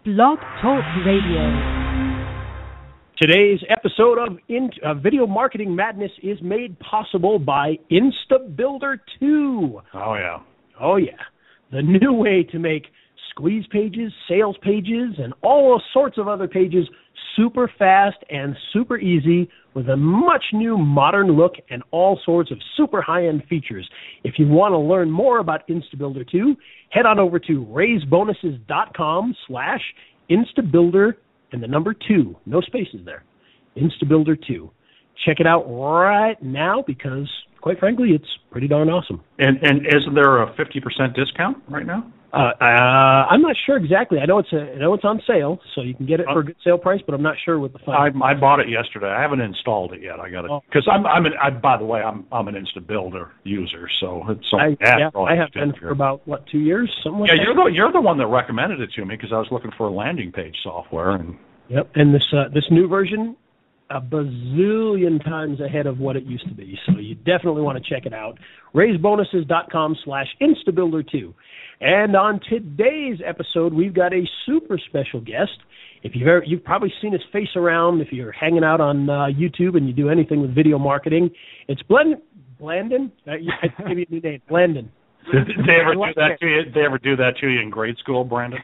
Blog Talk Radio. Today's episode of Video Marketing Madness is made possible by InstaBuilder 2. Oh, yeah. Oh, yeah. The new way to make squeeze pages, sales pages, and all sorts of other pages super fast and super easy with a much new modern look and all sorts of super high-end features. If you want to learn more about InstaBuilder 2, head on over to raisebonuses.com/InstaBuilder and the number 2. No spaces there. InstaBuilder 2. Check it out right now because, quite frankly, it's pretty darn awesome. And isn't there a 50% discount right now? I'm not sure exactly. I know it's on sale, so you can get it for a good sale price, but I'm not sure what the final. I bought it yesterday. I haven't installed it yet. I got it because by the way, I'm an InstaBuilder user, so it's something I have been for about 2 years, something like that. Yeah, you're the one that recommended it to me because I was looking for a landing page software and. Yep, and this new version, a bazillion times ahead of what it used to be. So you definitely want to check it out. raisebonuses.com/InstaBuilder2. And on today's episode, we've got a super special guest. If you've probably seen his face around if you're hanging out on YouTube and you do anything with video marketing. It's Blandon. I gave you a new name, Blandon. Did they ever do that to you? Did they ever do that to you in grade school, Brandon?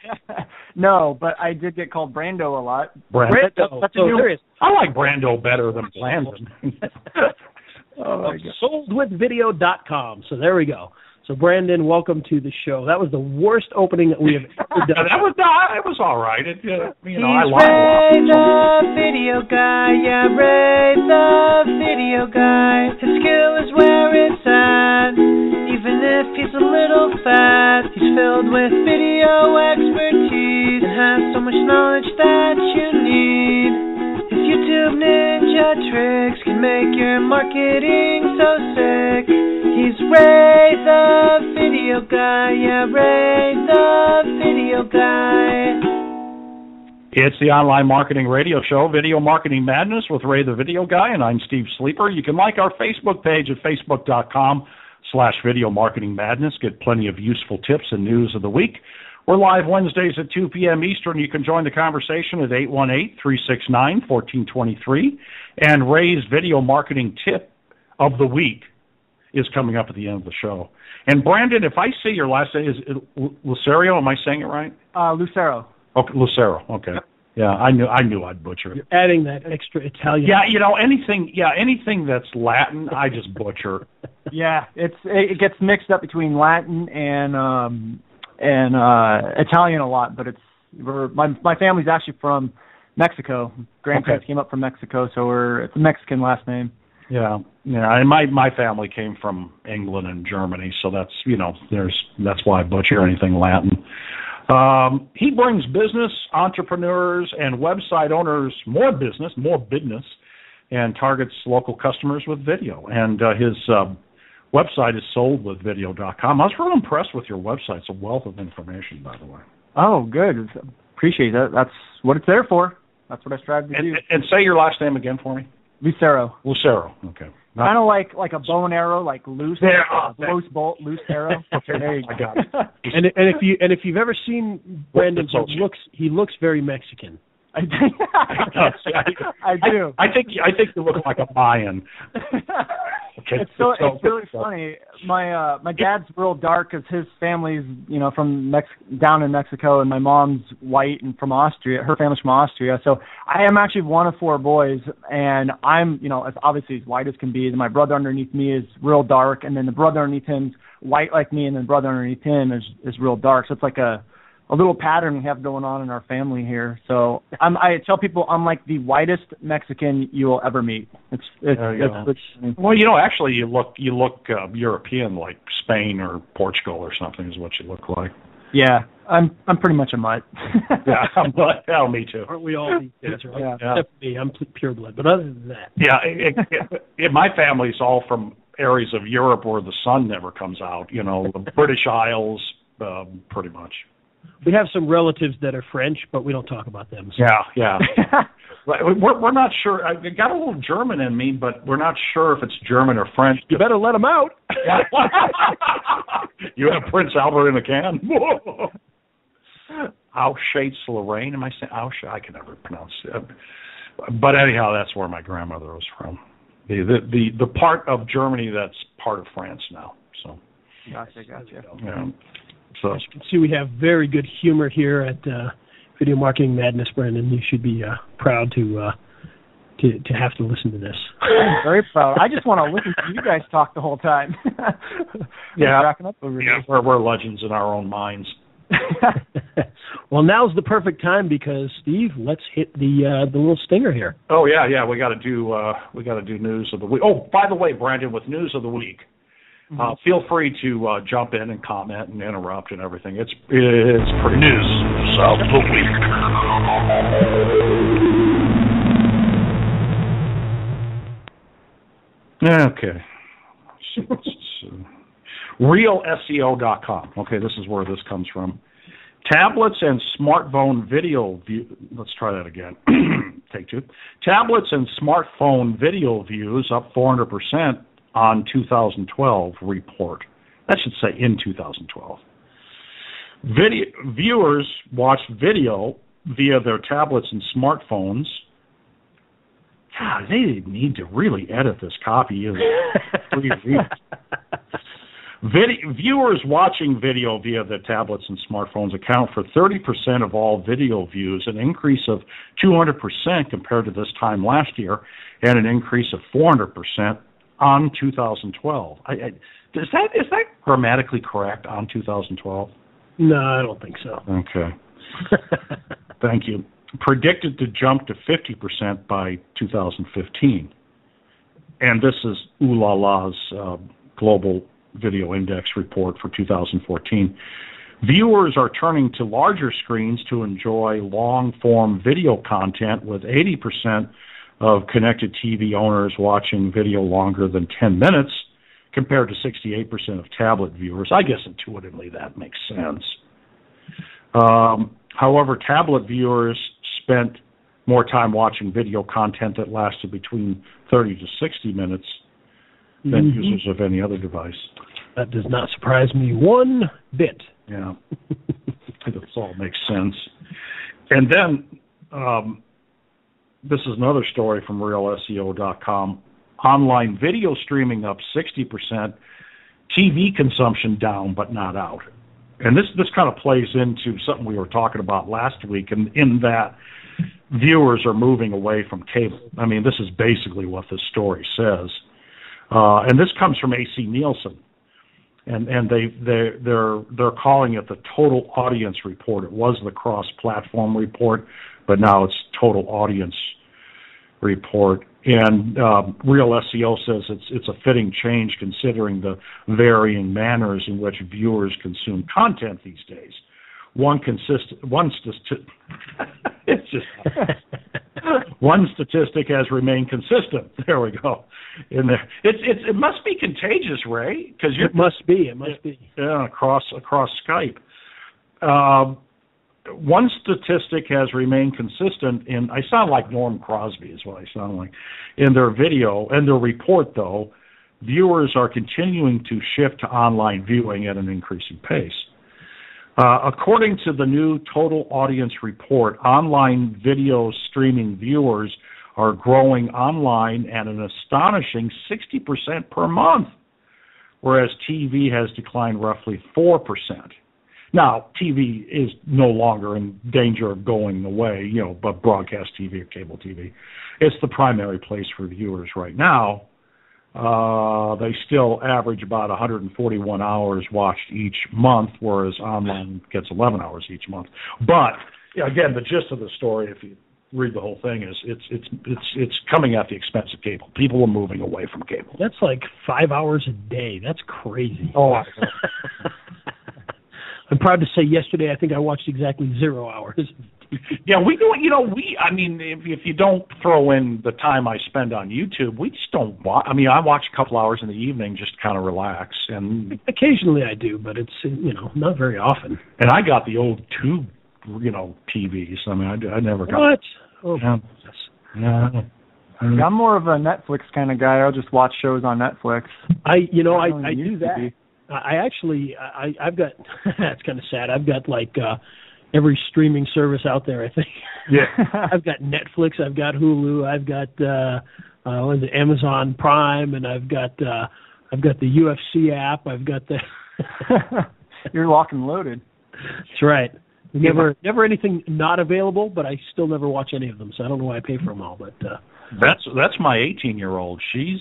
No, but I did get called Brando a lot. Brando. Serious. I like Brando better than Blandon. Soldwithvideo.com. So there we go. So Brandon, welcome to the show. That was the worst opening that we have ever done. It was all right. I He's Ray the video guy, yeah, Ray the video guy. His skill is where it's at. Even if he's a little fat, he's filled with video expertise and has so much knowledge that you need. His YouTube ninja tricks can make your marketing so sick. He's Ray the video guy, yeah, Ray the video guy. It's the online marketing radio show, Video Marketing Madness with Ray the Video Guy, and I'm Steve Sleeper. You can like our Facebook page at facebook.com/Video Marketing Madness. Get plenty of useful tips and news of the week. We're live Wednesdays at 2 p.m. Eastern. You can join the conversation at 818-369-1423. And Ray's video marketing tip of the week is coming up at the end of the show. And Brandon, if I say your last name, is it Lucero? Am I saying it right? Lucero. Okay, Lucero. Okay. Yep. Yeah, I knew I'd butcher it. You're adding that extra Italian. Yeah, anything that's Latin, I just butcher. Yeah, it gets mixed up between Latin and Italian a lot, but my family's actually from Mexico. Grandparents came up from Mexico, so it's a Mexican last name. Yeah, and my family came from England and Germany, so that's why I butcher anything Latin. He brings business, entrepreneurs, and website owners more business, and targets local customers with video. And his website is soldwithvideo.com. I was real impressed with your website. It's a wealth of information, by the way. Oh, good. Appreciate that. That's what it's there for. That's what I strive to do. And say your last name again for me. Lucero. Okay. Kind of like a bow and arrow, like loose, loose bolt, loose arrow. Okay, there you I got it. And if you've ever seen Brandon, he looks very Mexican. I do. I think you look like a Mayan. Okay. It's really funny. My dad's real dark because his family's from down in Mexico, and my mom's white and from Austria. Her family's from Austria. So I am actually one of 4 boys, and I'm as obviously as white as can be. And my brother underneath me is real dark, and then the brother underneath him's white like me, and then the brother underneath him is real dark. So it's like a little pattern we have going on in our family here. So I tell people I'm like the whitest Mexican you will ever meet. Well, actually, you look European, like Spain or Portugal or something is what you look like. Yeah, I'm pretty much a mutt. Yeah, I'm mutt. Hell, me too. Aren't we all these days, right? Yeah. Except me, I'm pure blood. But other than that, my family's all from areas of Europe where the sun never comes out. The British Isles, pretty much. We have some relatives that are French, but we don't talk about them. So. Yeah. We're not sure. I got a little German in me, but we're not sure if it's German or French. You better let them out. You have Prince Albert in a can. Lorraine. Am I saying Auschwitz? I can never pronounce it. But anyhow, that's where my grandmother was from. The part of Germany that's part of France now. So. Gotcha. Yeah. So. As you can see, we have very good humor here at Video Marketing Madness, Brandon. You should be proud to have to listen to this. I'm very proud. I just want to listen to you guys talk the whole time. Yeah. Cracking up over here. We're legends in our own minds. Well, now's the perfect time because Steve, let's hit the little stinger here. Oh yeah. We got to do news of the week. Oh, by the way, Brandon, with news of the week, feel free to jump in and comment and interrupt and everything. It's pretty news of the week. Okay. RealSEO.com. Okay, this is where this comes from. Tablets and smartphone video view. Let's try that again. Take two. Tablets and smartphone video views up 400% on 2012 report. That should say in 2012. Viewers watched video via their tablets and smartphones. God, they need to really edit this copy. Viewers watching video via their tablets and smartphones account for 30% of all video views, an increase of 200% compared to this time last year, and an increase of 400% on 2012. Is that grammatically correct, on 2012? No, I don't think so. Okay. Thank you. Predicted to jump to 50% by 2015. And this is Ooh La La's Global Video Index report for 2014. Viewers are turning to larger screens to enjoy long-form video content, with 80% of connected TV owners watching video longer than 10 minutes, compared to 68% of tablet viewers. I guess intuitively that makes sense. However, tablet viewers spent more time watching video content that lasted between 30 to 60 minutes than users of any other device. That does not surprise me one bit. Yeah. This all makes sense. And then this is another story from RealSEO.com. Online video streaming up 60%, TV consumption down but not out. And this kind of plays into something we were talking about last week, in that viewers are moving away from cable. I mean, this is basically what this story says. And this comes from AC Nielsen. And they're calling it the Total Audience Report. It was the cross-platform report, but now it's Total Audience Report. And Real SEO says it's a fitting change considering the varying manners in which viewers consume content these days. One statistic has remained consistent. There we go. In there, it must be contagious, Ray, because it must be. Yeah, across Skype. One statistic has remained consistent in. I sound like Norm Crosby, is what I sound like. In their video and their report, though, viewers are continuing to shift to online viewing at an increasing pace. According to the new Total Audience Report, online video streaming viewers are growing online at an astonishing 60% per month, whereas TV has declined roughly 4%. Now, TV is no longer in danger of going away, but broadcast TV or cable TV, it's the primary place for viewers right now. They still average about 141 hours watched each month, whereas online gets 11 hours each month. But again, the gist of the story, if you read the whole thing, is it's coming at the expense of cable. People are moving away from cable. That's like 5 hours a day. That's crazy. Oh, I'm proud to say yesterday I think I watched exactly 0 hours. Yeah, we do. I mean, if you don't throw in the time I spend on YouTube, we just don't watch. I mean, I watch a couple hours in the evening just to kind of relax. And occasionally I do, but it's, not very often. And I got the old tube, TVs. I mean, I never got. What? Oh, yeah. I'm more of a Netflix kind of guy. I'll just watch shows on Netflix. I do that. I actually, I've got, that's kind of sad. I've got like every streaming service out there, I think. Yeah. I've got Netflix, I've got Hulu, I've got what is it, Amazon Prime, and I've got the UFC app. I've got the. You're locked and loaded. That's right. Never anything not available, but I still never watch any of them, so I don't know why I pay for them all. But that's my 18-year-old. She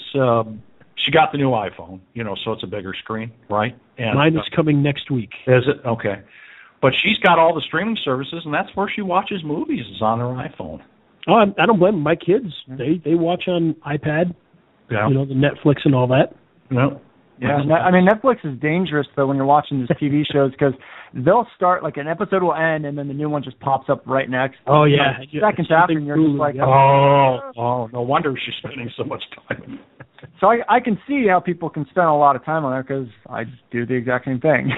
got the new iPhone, so it's a bigger screen, right? And mine is coming next week. Is it? Okay. But she's got all the streaming services, and that's where she watches movies, is on her iPhone. Oh, I don't blame them. My kids, they watch on iPad, yeah. The Netflix and all that. No. Yeah, I mean, Netflix is dangerous, though, when you're watching these TV shows, because they'll start, like, an episode will end, and then the new one just pops up right next. Oh, yeah. Seconds after, and you're just like, oh, no wonder she's spending so much time. So I can see how people can spend a lot of time on there, because I just do the exact same thing.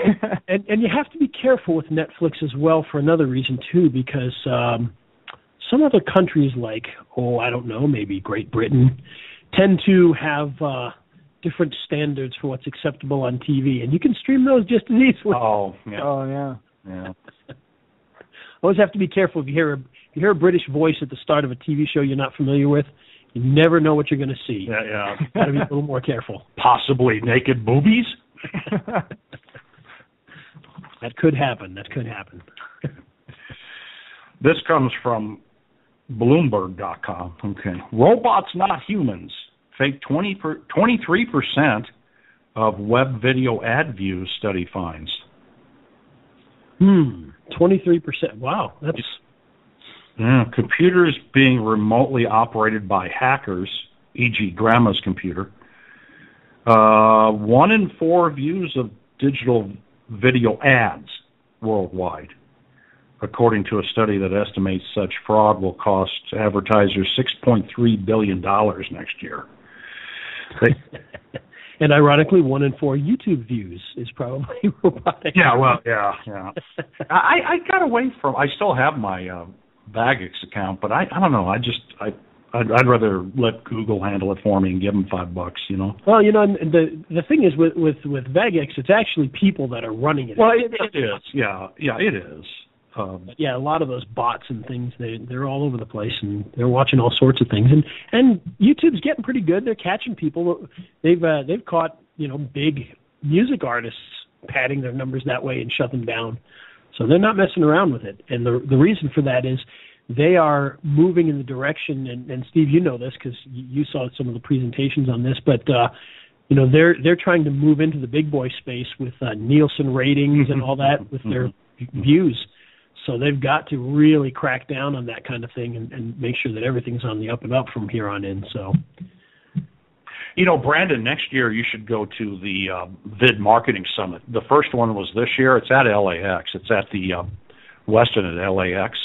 and you have to be careful with Netflix as well for another reason, too, because some other countries like, I don't know, maybe Great Britain, tend to have different standards for what's acceptable on TV, and you can stream those just as easily. Oh, yeah. Oh, yeah. Yeah. Always have to be careful if you hear a British voice at the start of a TV show you're not familiar with. You never know what you're going to see. Yeah. Got to be a little more careful. Possibly naked boobies. That could happen. This comes from Bloomberg.com. Okay. Robots, not humans. Fake 23% of web video ad views, study finds. 23%. Wow. That's... Yeah, computers being remotely operated by hackers, e.g. grandma's computer. 1 in 4 views of digital video ads worldwide, according to a study that estimates such fraud will cost advertisers $6.3 billion next year. And ironically, 1 in 4 YouTube views is probably robotic. Yeah. I got away from. I still have my Bagix account, but I don't know. I'd rather let Google handle it for me and give them $5. Well, and the thing is with Bagix, it's actually people that are running it. Well, it is. Yeah, it is. Yeah, a lot of those bots and things, they're all over the place, and they're watching all sorts of things. And YouTube's getting pretty good. They're catching people. They've caught big music artists padding their numbers that way and shut them down. So they're not messing around with it. And the reason for that is they are moving in the direction. And Steve, you know this because you saw some of the presentations on this, but they're trying to move into the big boy space with Nielsen ratings and all that with their views. So they've got to really crack down on that kind of thing and make sure that everything's on the up and up from here on in. So, Brandon, next year you should go to the Vid Marketing Summit. The first one was this year. It's at LAX. It's at the Westin at LAX.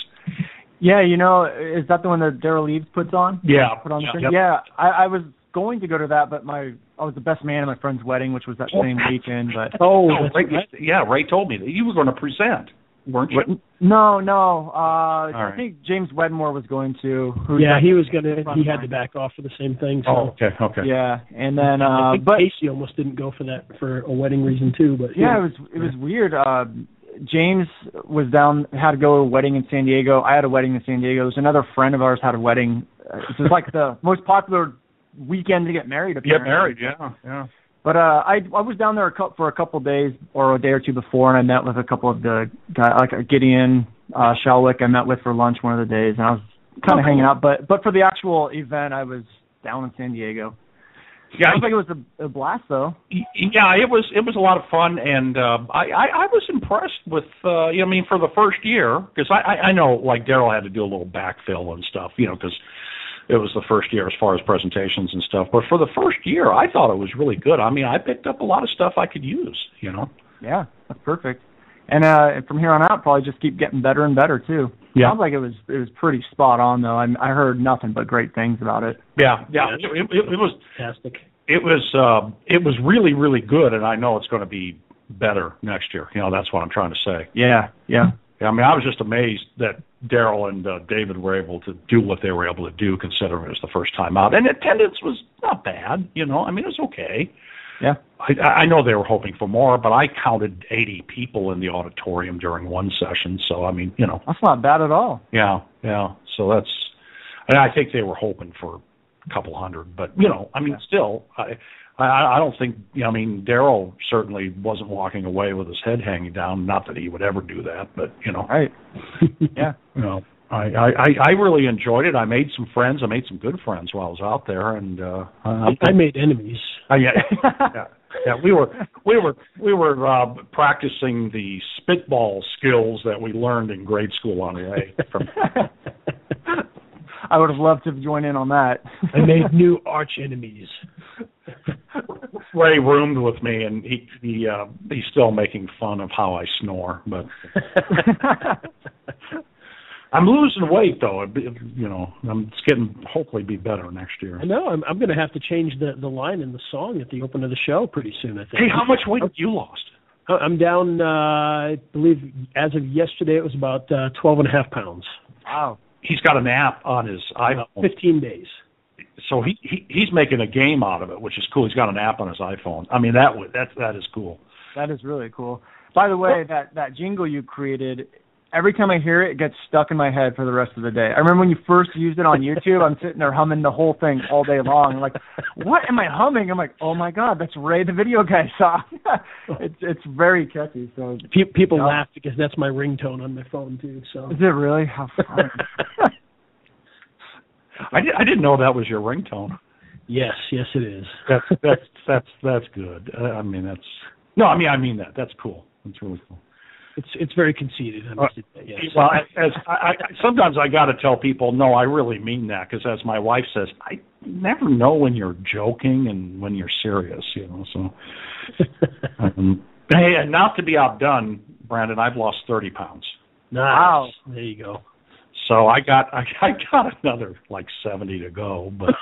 Yeah, is that the one that Daryl Eves puts on? Yeah. Put on the Yep. Yeah, I was going to go to that, but I was the best man at my friend's wedding, which was that same weekend. But Ray told me that you were going to present. Weren't you? No. Right. I think James Wedmore was going to. He was going to. He had to back off for the same thing. So. Oh, okay. Yeah, and then I think Casey almost didn't go for that for a wedding reason too. But it was weird. James was had to go to a wedding in San Diego. I had a wedding in San Diego. There's another friend of ours had a wedding. It was like the most popular weekend to get married. Apparently. Get married, yeah. But I was down there for a couple of days or a day or two before, and I met with a couple of the guys, like Gideon Shelwick. I met with for lunch one of the days, and I was kind of hanging out. But for the actual event, I was down in San Diego. Yeah, I think it was a blast, though. Yeah, it was a lot of fun, and I was impressed with for the first year, because I know like Daryl had to do a little backfill and stuff, because it was the first year as far as presentations and stuff. But for the first year, I thought it was really good. I mean, I picked up a lot of stuff I could use, Yeah, that's perfect. And from here on out, probably just keep getting better and better, too. Yeah. Sounds like it was pretty spot on, though. I heard nothing but great things about it. Yeah. It was fantastic. It was really, really good, and I know it's going to be better next year. That's what I'm trying to say. Yeah. I mean, I was just amazed that Daryl and David were able to do what they were able to do, considering it was the first time out. And attendance was not bad, I mean, it was okay. Yeah. I know they were hoping for more, but I counted 80 people in the auditorium during one session. So, I mean, That's not bad at all. Yeah. So and I think they were hoping for a couple hundred, but, I mean, still, I don't think, Daryl certainly wasn't walking away with his head hanging down. Not that he would ever do that, but, Right. Yeah. I really enjoyed it. I made some friends. I made some good friends while I was out there, and I made enemies. Yeah, we were practicing the spitball skills that we learned in grade school on the way. I would have loved to join in on that. I made new arch enemies. Ray roomed with me, and he's still making fun of how I snore, but. I'm losing weight, though. It's getting, hopefully, be better next year. I know. I'm going to have to change the line in the song at the open of the show pretty soon, I think. Hey, how much weight have you lost? I'm down, I believe, as of yesterday, it was about 12 and a half pounds. Wow. He's got an app on his iPhone. 15 days. So he's making a game out of it, which is cool. He's got an app on his iPhone. I mean, that is cool. That is really cool. By the way, that jingle you created, every time I hear it gets stuck in my head for the rest of the day. I remember when you first used it on YouTube, I'm sitting there humming the whole thing all day long. I'm like, what am I humming? I'm like, oh my God, that's Ray the Video Guy song. It's very catchy. So people laugh because that's my ringtone on my phone too. So is it really? How fun. I didn't know that was your ringtone. Yes, it is. That's good. I mean that. That's cool. That's really cool. It's very conceited. I must admit, yes. Well, sometimes I got to tell people, no, I really mean that, because as my wife says, I never know when you're joking and when you're serious, So, hey, and not to be outdone, Brandon, I've lost 30 pounds. Nice. Wow. There you go. So I got another 70 to go, but.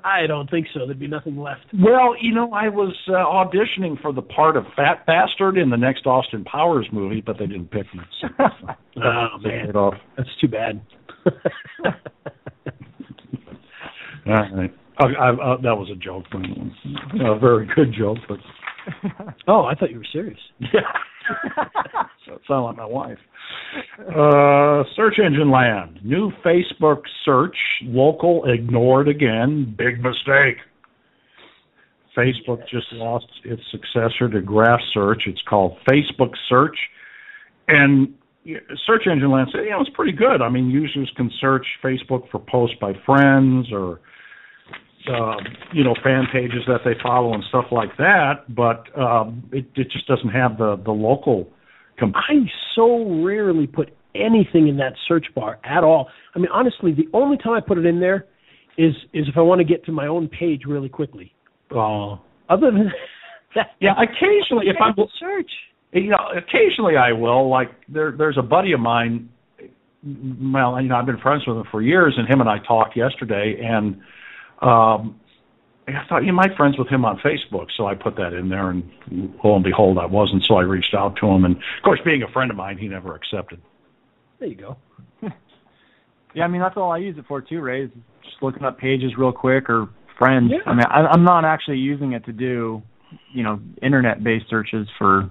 I don't think so. There'd be nothing left. Well, I was auditioning for the part of Fat Bastard in the next Austin Powers movie, but they didn't pick me. So, oh, man. That's too bad. All right. That was a joke. A very good joke. But. Oh, I thought you were serious. Yeah. So it sounded like my wife. Search engine land. New Facebook search. Local ignored again. Big mistake. Facebook just lost its successor to Graph Search. It's called Facebook Search. And search engine land said, it's pretty good. I mean, users can search Facebook for posts by friends or fan pages that they follow and stuff like that, but it just doesn't have the local I so rarely put anything in that search bar at all. I mean, honestly, the only time I put it in there is if I want to get to my own page really quickly. Other than that, occasionally if I'm search, occasionally I will. Like there's a buddy of mine. Well, I've been friends with him for years, and him and I talked yesterday, and I thought, you might friends with him on Facebook, so I put that in there, and lo and behold, I wasn't, so I reached out to him, and of course, being a friend of mine, he never accepted. There you go. Yeah, I mean, that's all I use it for, too, Ray, is just looking up pages real quick or friends. Yeah. I mean, I'm not actually using it to do, internet-based searches for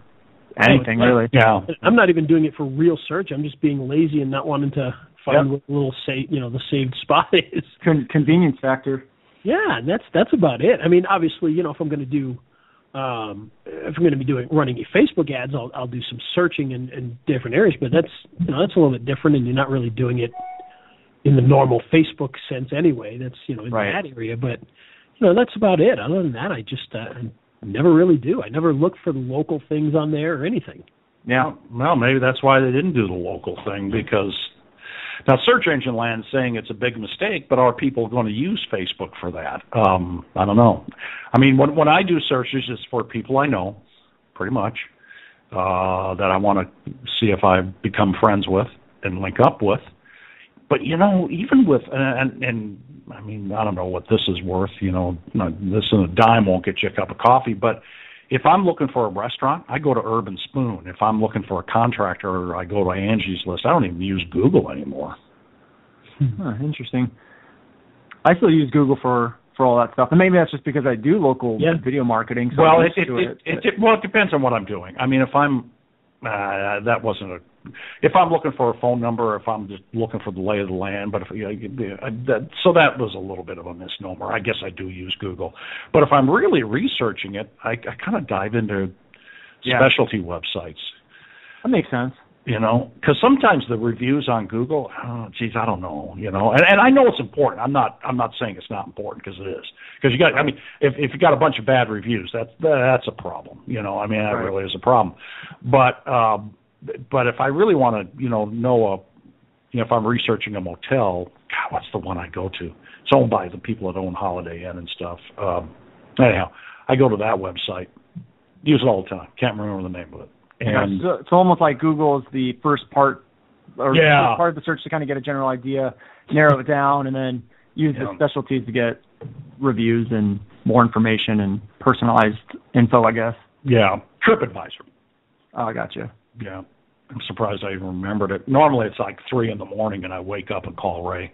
anything, really. Yeah. I'm not even doing it for real search. I'm just being lazy and not wanting to find what little the saved spot is. Convenience factor. Yeah, and that's about it. I mean, obviously, if I'm going to do, if I'm going to be running Facebook ads, I'll do some searching in different areas. But that's that's a little bit different, and you're not really doing it in the normal Facebook sense anyway. That's in that area. But that's about it. Other than that, I just I never really do. I never look for the local things on there or anything. Yeah, well, maybe that's why they didn't do the local thing, because. Now, search engine land saying it's a big mistake, but are people going to use Facebook for that? I don't know. I mean, when I do searches, it's for people I know, pretty much, that I want to see if I become friends with and link up with. But, even with, and I mean, I don't know what this is worth, this and a dime won't get you a cup of coffee, but if I'm looking for a restaurant, I go to Urban Spoon. If I'm looking for a contractor, I go to Angie's List. I don't even use Google anymore. Interesting. I still use Google for for all that stuff. And maybe that's just because I do local video marketing. So well, it depends on what I'm doing. I mean, if I'm if I'm looking for a phone number, or if I'm just looking for the lay of the land, but so that was a little bit of a misnomer. I guess I do use Google, but if I'm really researching it, I kind of dive into specialty websites. That makes sense. Because sometimes the reviews on Google, I don't know, and I know it's important. I'm not saying it's not important, because it is. Because if you got a bunch of bad reviews, that's a problem. That really is a problem. But if I really want to, know if I'm researching a motel, God, what's the one I go to? It's owned by the people that own Holiday Inn and stuff. Anyhow, I go to that website. Use it all the time. Can't remember the name of it. And it's almost like Google is the first part, or the first part of the search to kind of get a general idea, narrow it down, and then use the specialties to get reviews and more information and personalized info, I guess. Yeah, TripAdvisor. Oh, I got you. Yeah, I'm surprised I even remembered it. Normally it's like 3 a.m, and I wake up and call Ray.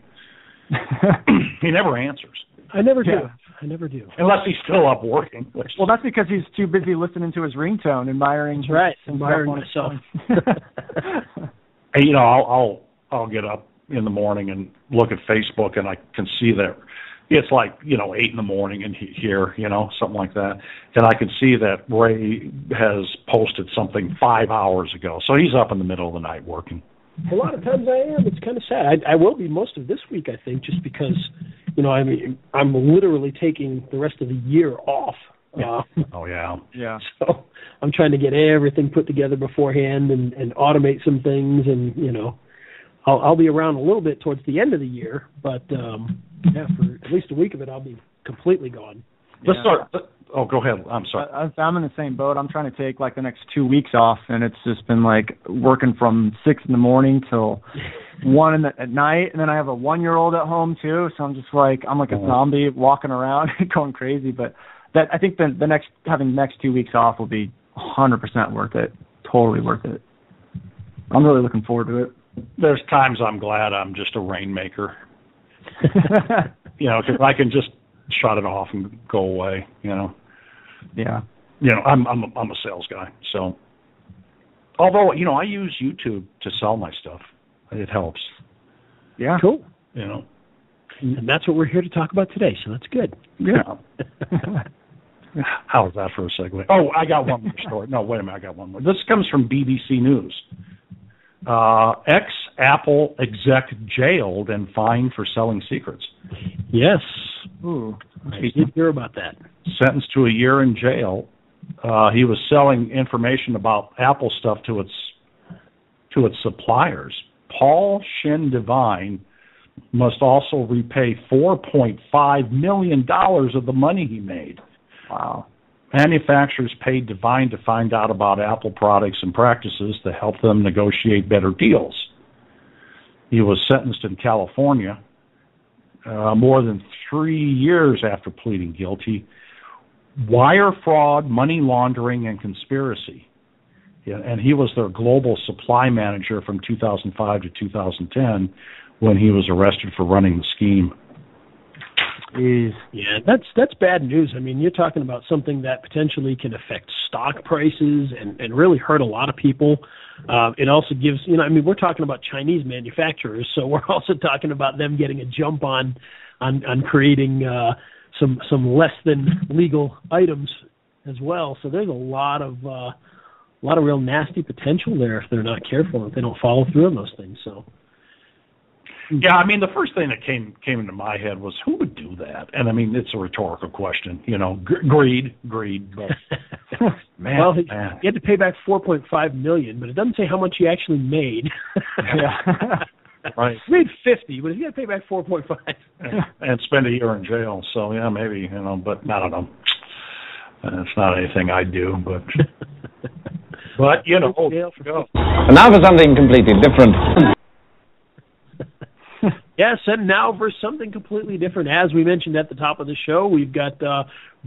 He never answers. I never do. I never do. Unless he's still up working. Well, that's because he's too busy listening to his ringtone, admiring. That's right, admiring myself. Hey, I'll get up in the morning and look at Facebook, and I can see that it's like 8 a.m, and here, something like that, and I can see that Ray has posted something 5 hours ago, so he's up in the middle of the night working. A lot of times I am. It's kind of sad. I will be most of this week, I think, just because, I'm literally taking the rest of the year off. Oh, yeah. Yeah. So I'm trying to get everything put together beforehand and automate some things, and, I'll be around a little bit towards the end of the year, but, for at least a week of it, I'll be completely gone. Let's start. Oh, go ahead. I'm sorry. I'm in the same boat. I'm trying to take like the next 2 weeks off, and it's just been like working from 6 a.m. till 1 at night, and then I have a 1-year-old at home too. So I'm just like a zombie walking around, going crazy. But I think the next 2 weeks off will be 100% worth it. Totally worth it. I'm really looking forward to it. There's times I'm glad I'm just a rainmaker. Because I can just shut it off and go away. Yeah. I'm a sales guy, so. Although I use YouTube to sell my stuff, it helps. Yeah. Cool. And that's what we're here to talk about today. So that's good. Yeah. How was that for a segue? Oh, I got one more story. No, wait a minute. I got one more. This comes from BBC News. Ex-Apple exec jailed and fined for selling secrets. Yes. Ooh. I did hear about that. Sentenced to a year in jail. He was selling information about Apple stuff to its suppliers. Paul Shin Devine must also repay $4.5 million of the money he made. Wow. Manufacturers paid Devine to find out about Apple products and practices to help them negotiate better deals. He was sentenced in California more than 3 years after pleading guilty. Wire fraud, money laundering, and conspiracy. And he was their global supply manager from 2005 to 2010 when he was arrested for running the scheme. Jeez. Yeah, that's bad news. I mean, you're talking about something that potentially can affect stock prices and really hurt a lot of people. It also gives, we're talking about Chinese manufacturers, so we're also talking about them getting a jump on creating some less than legal items as well. So there's a lot of real nasty potential there if they're not careful, if they don't follow through on those things. So. Yeah, the first thing that came into my head was, who would do that? And it's a rhetorical question, greed. But man, he had to pay back $4.5 million, but it doesn't say how much he actually made. Yeah, right. He made 50, but he had to pay back 4.5 and spend a year in jail. So yeah, maybe but I don't know. It's not anything I do, but And now for something completely different. Yes, and now for something completely different. As we mentioned at the top of the show, we've got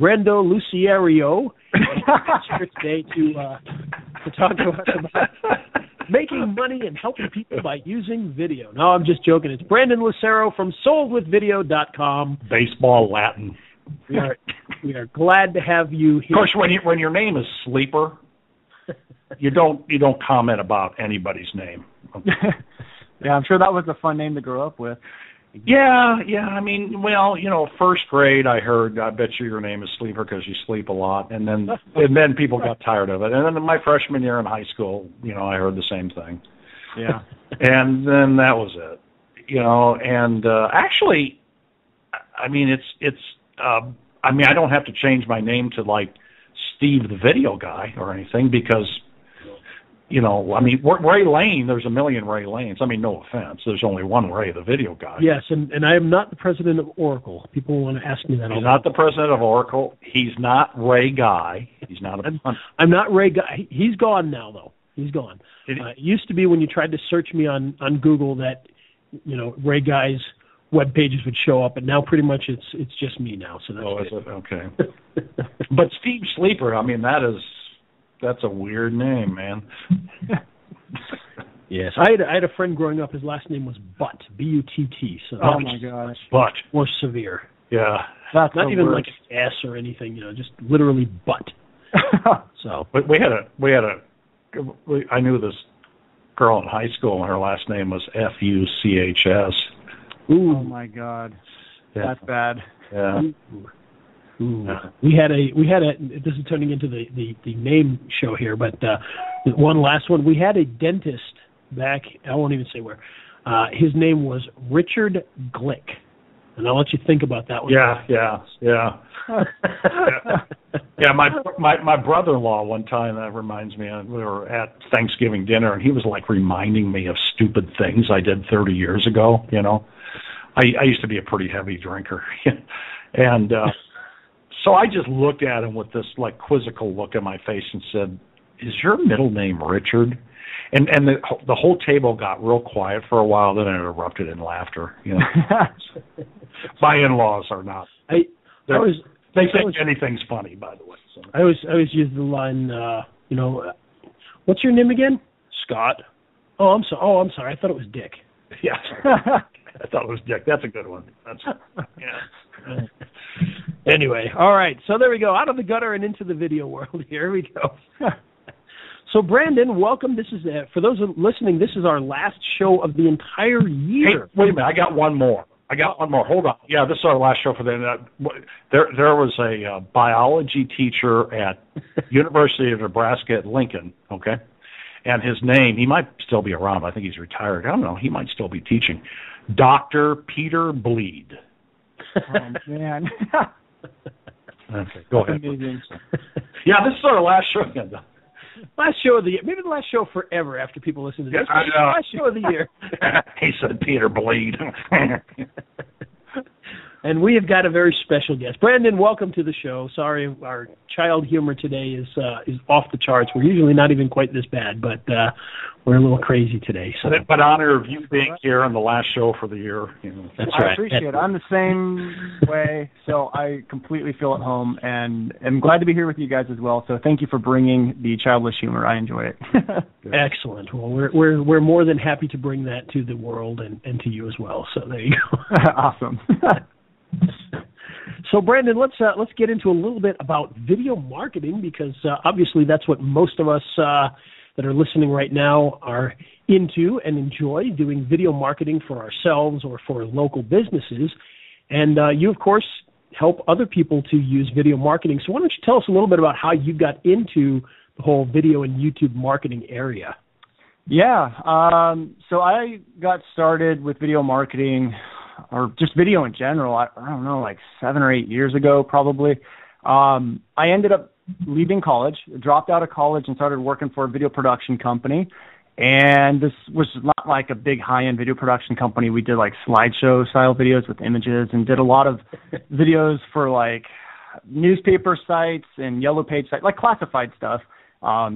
Brendo Lucero here today to talk about making money and helping people by using video. No, I'm just joking. It's Brandon Lucero from SoldWithVideo.com. Baseball Latin. We are glad to have you here. Of course, when your name is Sleeper, you don't comment about anybody's name. Yeah, I'm sure that was a fun name to grow up with. Yeah. I mean, well, first grade I heard, I bet you your name is Sleeper because you sleep a lot, and then people got tired of it. And then in my freshman year in high school, I heard the same thing. Yeah. And then that was it. And actually, I mean, I don't have to change my name to like Steve the Video Guy or anything because, Ray Lane, there's a million Ray Lanes. I mean, no offense. There's only one Ray, the Video Guy. Yes, and I am not the president of Oracle. People want to ask me that. He's not the president of Oracle. He's not Ray Guy. He's not I'm not Ray Guy. He's gone now, though. He's gone. It used to be when you tried to search me on Google that, Ray Guy's web pages would show up, but now pretty much it's just me now. So that's is it? Okay. But Steve Sleeper, I mean, that's a weird name, man. Yes, I had a friend growing up. His last name was Butt, B-U-T-T. So oh my gosh, Butt. More severe. Yeah, that's not even like an S or anything. Just literally Butt. So, but I knew this girl in high school, and her last name was Fuchs. Ooh. Oh my God, yeah. That's bad. Yeah. Ooh. We had a. This is turning into the name show here, but one last one. We had a dentist back. I won't even say where. His name was Richard Glick, and I'll let you think about that one. Yeah. Yeah, my brother-in-law one time, that reminds me, we were at Thanksgiving dinner, and he was like reminding me of stupid things I did 30 years ago. I used to be a pretty heavy drinker, and. So I just looked at him with this like quizzical look on my face and said, "Is your middle name Richard?" And the whole table got real quiet for a while. Then it erupted in laughter. My in-laws are not. They think anything's funny, by the way. So. I always use the line, what's your name again? Scott. Oh, I'm sorry. I thought it was Dick. Yeah. I thought it was Dick. That's a good one. Yeah. Anyway, all right. So there we go. Out of the gutter and into the video world. Here we go. So Brandon, welcome. This is for those listening. This is our last show of the entire year. Hey, wait a minute. I got one more. Hold on. Yeah, this is our last show for the. There was a biology teacher at University of Nebraska at Lincoln. Okay, and his name, he might still be around. I think he's retired. I don't know. He might still be teaching. Dr. Peter Bleed. Oh, man. Okay, go ahead. Amazing. Yeah, this is our last show. Last show of the year. Maybe the last show forever after people listen to this. Yeah, I know. Last show of the year. He said Peter Bleed. And we have got a very special guest. Brandon, welcome to the show. Sorry, our child humor today is off the charts. We're usually not even quite this bad, but we're a little crazy today. So. But honor of you being here on the last show for the year. That's right. I appreciate it. I'm the same way, so I completely feel at home, and I'm glad to be here with you guys as well. So thank you for bringing the childish humor. I enjoy it. Excellent. Well, we're more than happy to bring that to the world and to you as well. So there you go. Awesome. So Brandon, let's get into a little bit about video marketing because obviously that's what most of us that are listening right now are into and enjoy, doing video marketing for ourselves or for local businesses. And you, of course, help other people to use video marketing. So why don't you tell us a little bit about how you got into the whole video and YouTube marketing area? Yeah. So I got started with video marketing or just video in general, I don't know, like 7 or 8 years ago, probably. I ended up leaving college, dropped out of college and started working for a video production company. And this was not like a big high-end video production company. We did like slideshow style videos with images and did a lot of videos for like newspaper sites and yellow page sites, like classified stuff,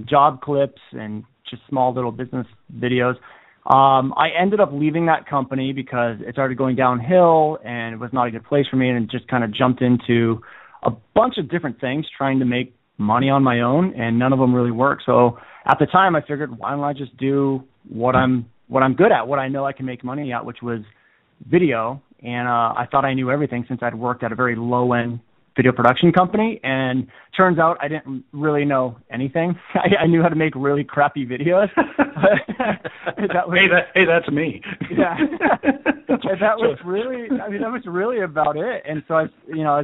job clips and just small little business videos. I ended up leaving that company because it started going downhill and it was not a good place for me, and just kind of jumped into a bunch of different things trying to make money on my own, and none of them really worked. So at the time I figured, why don't I just do what I'm good at, what I know I can make money at, which was video. And I thought I knew everything since I'd worked at a very low-end video production company, and turns out I didn't really know anything. I knew how to make really crappy videos. That's me. Yeah. That was really about it. And so I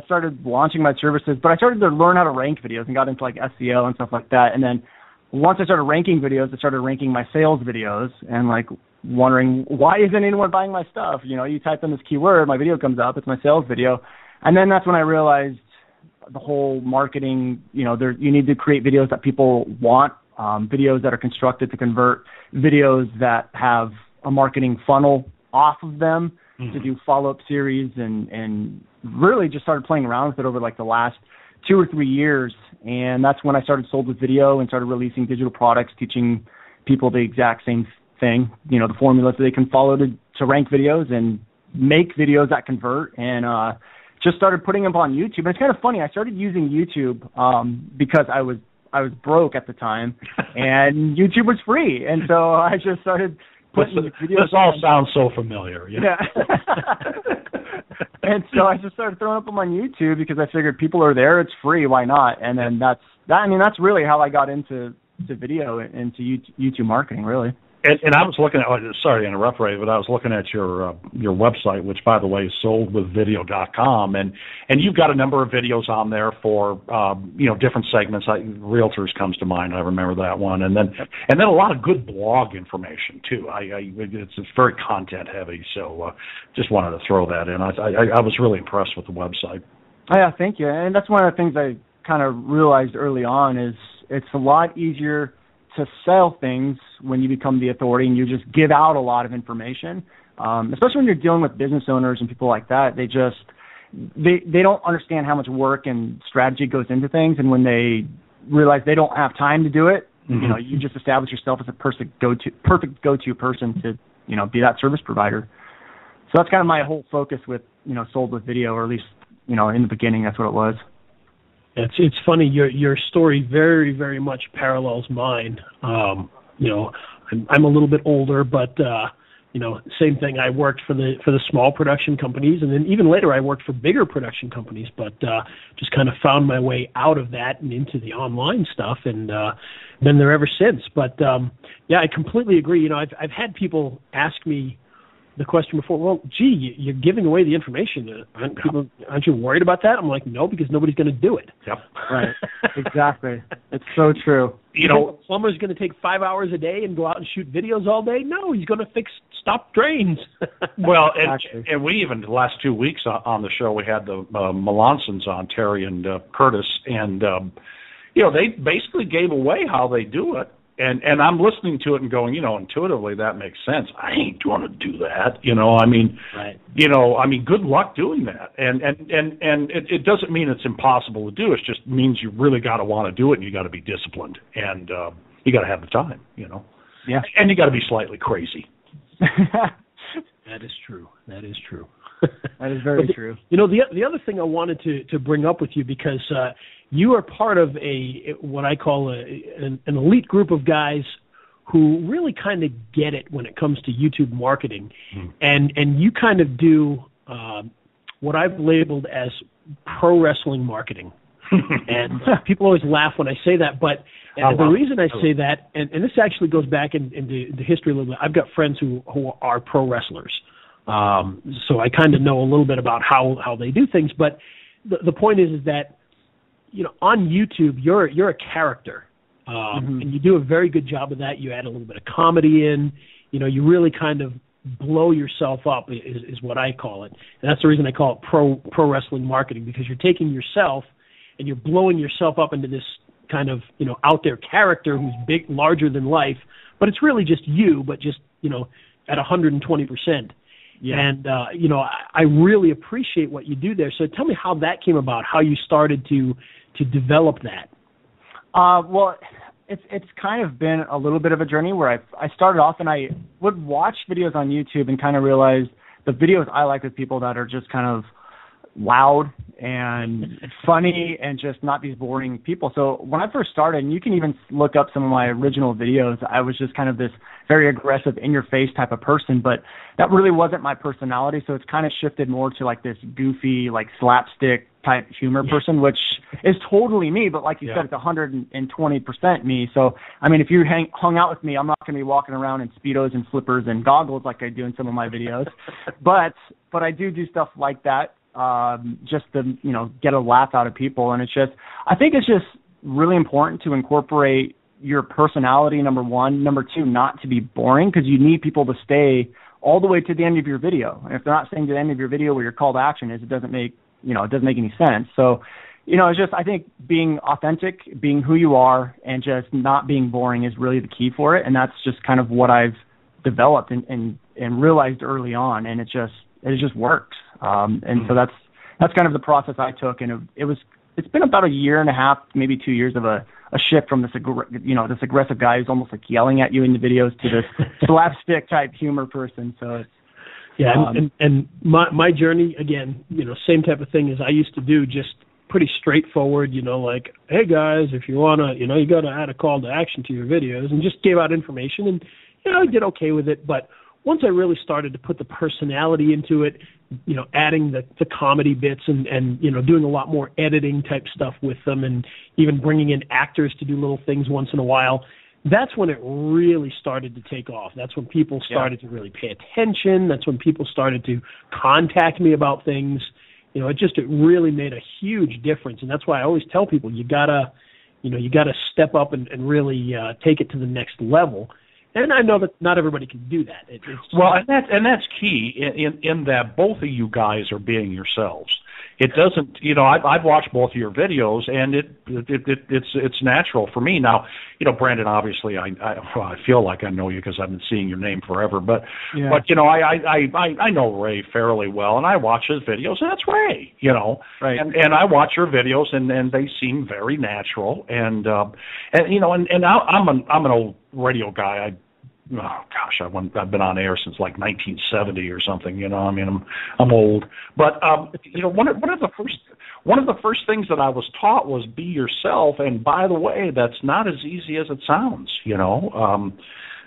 started launching my services, but I started to learn how to rank videos and got into like SEO and stuff like that. And then once I started ranking videos, I started ranking my sales videos and like wondering, why isn't anyone buying my stuff? You type in this keyword, my video comes up, it's my sales video. And then that's when I realized the whole marketing, you need to create videos that people want, videos that are constructed to convert, videos that have a marketing funnel off of them to do follow-up series, and really just started playing around with it over like the last 2 or 3 years. And that's when I started Sold with Video and started releasing digital products, teaching people the exact same thing, the formulas that they can follow to rank videos and make videos that convert, and just started putting them on YouTube. And it's kind of funny. I started using YouTube because I was broke at the time, and YouTube was free, and so I just started putting videos. This all sounds so familiar. Yeah. And so I just started throwing them on YouTube because I figured people are there, it's free, why not? And then that's really how I got into video, into YouTube marketing, really. And I was looking at, sorry to interrupt, Ray, but I was looking at your website, which, by the way, is soldwithvideo.com, and you've got a number of videos on there for different segments. Realtors comes to mind. I remember that one, and then a lot of good blog information too. It's very content heavy, so just wanted to throw that in. I was really impressed with the website. Oh, yeah, thank you. And that's one of the things I kind of realized early on is it's a lot easier to sell things when you become the authority and you just give out a lot of information, especially when you're dealing with business owners and people like that. They don't understand how much work and strategy goes into things, and when they realize they don't have time to do it, you just establish yourself as a perfect go-to person to be that service provider. So that's kind of my whole focus with Sold with Video, or at least in the beginning that's what it was. It's funny. Your story very, very much parallels mine. I'm a little bit older, but same thing. I worked for the small production companies, and then even later I worked for bigger production companies. But just kind of found my way out of that and into the online stuff, and been there ever since. But I completely agree. I've had people ask me the question before, well, gee, you're giving away the information. Aren't you worried about that? I'm like, no, because nobody's going to do it. Yep. Right. Exactly. It's so true. A plumber's going to take 5 hours a day and go out and shoot videos all day? No, he's going to fix stopped drains. Well, and we even, the last 2 weeks on the show, we had the Melansons on, Terry and Curtis, and, they basically gave away how they do it. And I'm listening to it and going, intuitively that makes sense. I ain't going to do that, right. Good luck doing that. And it doesn't mean it's impossible to do. It just means you really got to want to do it, and you got to be disciplined, and you got to have the time, Yeah. And you got to be slightly crazy. That is true. That is true. That is very true. The other thing I wanted to bring up with you, because you are part of what I call an elite group of guys who really kind of get it when it comes to YouTube marketing, and you kind of do what I've labeled as pro wrestling marketing. And people always laugh when I say that, but the reason I say that, and this actually goes back into the history a little bit. I've got friends who are pro wrestlers. So I kind of know a little bit about how they do things, but the point is that, on YouTube, you're a character, and you do a very good job of that. You add a little bit of comedy in, you really kind of blow yourself up is what I call it. And that's the reason I call it pro wrestling marketing, because you're taking yourself and you're blowing yourself up into this kind of, out there character who's big, larger than life, but it's really just you, but just, at 120%. Yeah. And, I really appreciate what you do there. So tell me how that came about, how you started to develop that. Well, it's kind of been a little bit of a journey where I started off and I would watch videos on YouTube and kind of realize the videos I like with people that are just kind of loud and funny and just not these boring people. So when I first started, and you can even look up some of my original videos, I was just kind of this very aggressive, in-your-face type of person, but that really wasn't my personality. So it's kind of shifted more to like this goofy, like slapstick type humor person, which is totally me, but like you said, it's 120% me. So, I mean, if you hung out with me, I'm not going to be walking around in Speedos and flippers and goggles like I do in some of my videos, but I do stuff like that, just to, you know, get a laugh out of people. And I think it's just really important to incorporate your personality, number one. Number two, not to be boring, because you need people to stay all the way to the end of your video. And if they're not staying to the end of your video where your call to action is, it doesn't make any sense. So, you know, it's just, I think being authentic, being who you are, and just not being boring is really the key for it. And that's just kind of what I've developed and realized early on. And it just works. And so that's kind of the process I took. And it's been about a year and a half, maybe 2 years of a shift from this aggressive guy who's almost like yelling at you in the videos to this slapstick type humor person. So it's, and my journey, again, you know, same type of thing as I used to do, just pretty straightforward, you know, like, hey guys, if you want to, you know, you got to add a call to action to your videos, and just gave out information, and, you know, I did okay with it. But once I really started to put the personality into it, you know, adding the comedy bits and, you know, doing a lot more editing type stuff with them, and even bringing in actors to do little things once in a while, that's when it really started to take off. That's when people started to really pay attention. That's when people started to contact me about things. You know, it really made a huge difference. And that's why I always tell people, you gotta step up and really take it to the next level. And I know that not everybody can do that. And that's key in that both of you guys are being yourselves. It doesn't, you know, I've watched both of your videos, and it's natural for me. Now, you know, Brandon, obviously, I feel like I know you because I've been seeing your name forever. But you know, I know Ray fairly well, and I watch his videos, and that's Ray, you know. Right. And I watch your videos, and they seem very natural. And you know, and I'm an old radio guy. I've been on air since like 1970 or something. You know, I mean, I'm old. But you know, one of the first things that I was taught was be yourself. And by the way, that's not as easy as it sounds. You know,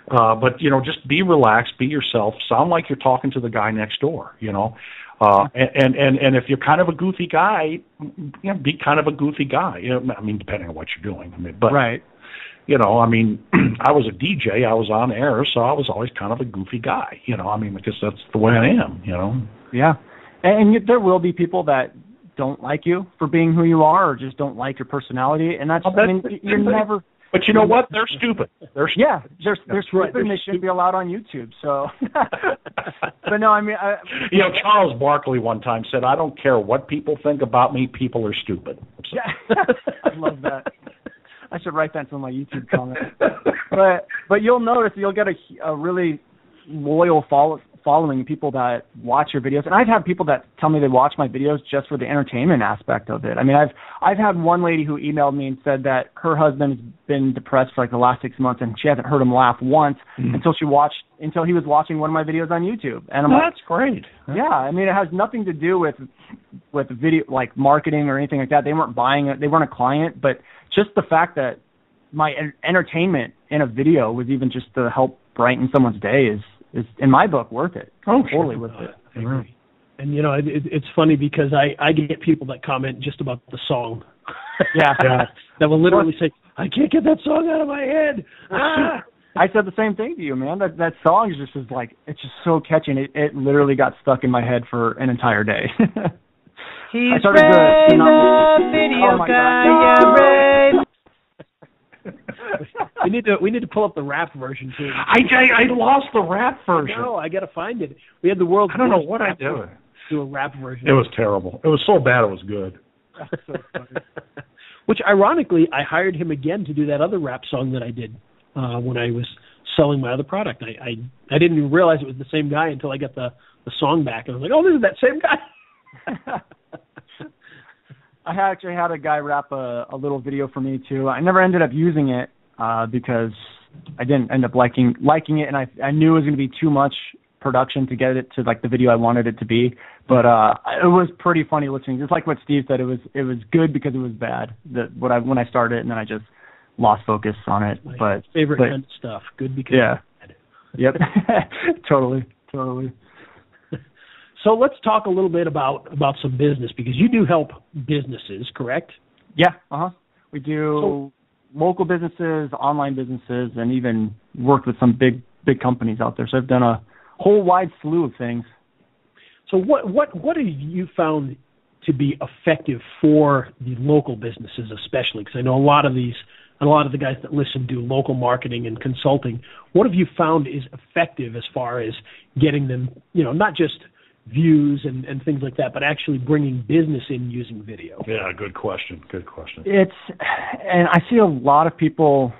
but you know, just be relaxed, be yourself, sound like you're talking to the guy next door. You know, and if you're kind of a goofy guy, you know, be kind of a goofy guy. You know, I mean, depending on what you're doing. I mean, but right. You know, I mean, I was a DJ, I was on air, so I was always kind of a goofy guy, you know, I mean, because that's the way I am, you know. Yeah. And there will be people that don't like you for being who you are, or just don't like your personality, and that's, I mean, you're never... But you know what? They're stupid. They're stupid. Yeah, they're stupid, and they shouldn't be allowed on YouTube, so... But no, I mean... you know, Charles Barkley one time said, I don't care what people think about me, people are stupid. So. Yeah, I love that. I should write that in my YouTube comment. But you'll notice you'll get a really loyal following, people that watch your videos. And I've had people that tell me they watch my videos just for the entertainment aspect of it. I mean, I've had one lady who emailed me and said that her husband has been depressed for like the last 6 months, and she hasn't heard him laugh once until he was watching one of my videos on YouTube. And I'm that's great. Yeah, I mean, it has nothing to do with video, like marketing or anything like that. They weren't buying it. They weren't a client, but just the fact that my entertainment in a video was even just to help brighten someone's day is in my book worth it. Oh, totally worth it. I agree. And you know, it's funny because I get people that comment just about the song. Yeah. That will literally say, I can't get that song out of my head. I said the same thing to you, man. That song is just like, it's just so catchy, and it literally got stuck in my head for an entire day. He's Ray, the video guy. Ray. We need to pull up the rap version too. I lost the rap version. No, I got to find it. We had the world's I don't know what I did. Do a rap version. It was terrible. It was so bad it was good. That's so funny. Which ironically, I hired him again to do that other rap song that I did when I was selling my other product. I didn't even realize it was the same guy until I got the song back, and I was like, oh, this is that same guy. I actually had a guy rap a little video for me too. I never ended up using it because I didn't end up liking it, and I knew it was going to be too much production to get it to like the video I wanted it to be. But it was pretty funny listening. Just like what Steve said, it was good because it was bad. When I started, and then I just lost focus on it. My favorite kind of stuff. Good because bad. Yep. Totally. So let's talk a little bit about some business, because you do help businesses, correct? Yeah. We do local businesses, online businesses, and even worked with some big companies out there. So I've done a whole wide slew of things. So what have you found to be effective for the local businesses, especially? Because I know a lot of the guys that listen do local marketing and consulting. What have you found is effective as far as getting them, not just views and things like that, but actually bringing business in using video? Yeah, good question. And I see a lot of people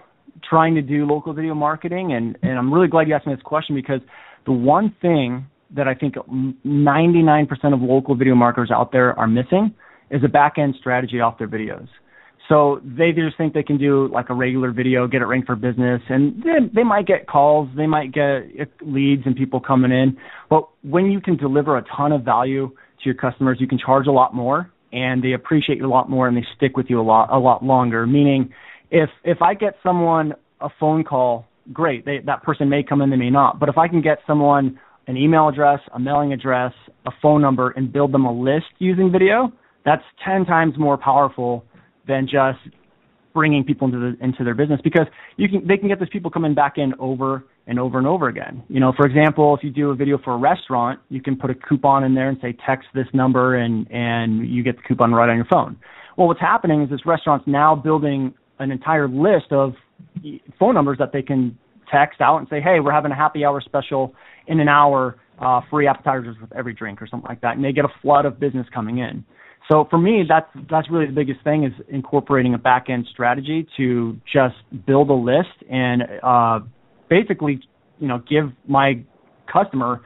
trying to do local video marketing, and I'm really glad you asked me this question, because the one thing that I think 99% of local video marketers out there are missing is a back-end strategy off their videos. So they just think they can do like a regular video, get it ranked for business, and they might get calls, they might get leads and people coming in. But when you can deliver a ton of value to your customers, you can charge a lot more, and they appreciate you a lot more, and they stick with you a lot longer. Meaning, if I get someone a phone call, great, that person may come in, they may not. But if I can get someone an email address, a mailing address, a phone number, and build them a list using video, that's 10 times more powerful than just bringing people into their business, because they can get those people coming back in over and over and over again. For example, if you do a video for a restaurant, you can put a coupon in there and say, text this number, and you get the coupon right on your phone. Well, what's happening is this restaurant's now building an entire list of phone numbers that they can text out and say, hey, we're having a happy hour special in an hour, free appetizers with every drink or something like that. And they get a flood of business coming in. So for me, that's really the biggest thing, is incorporating a back-end strategy to just build a list and basically, give my customer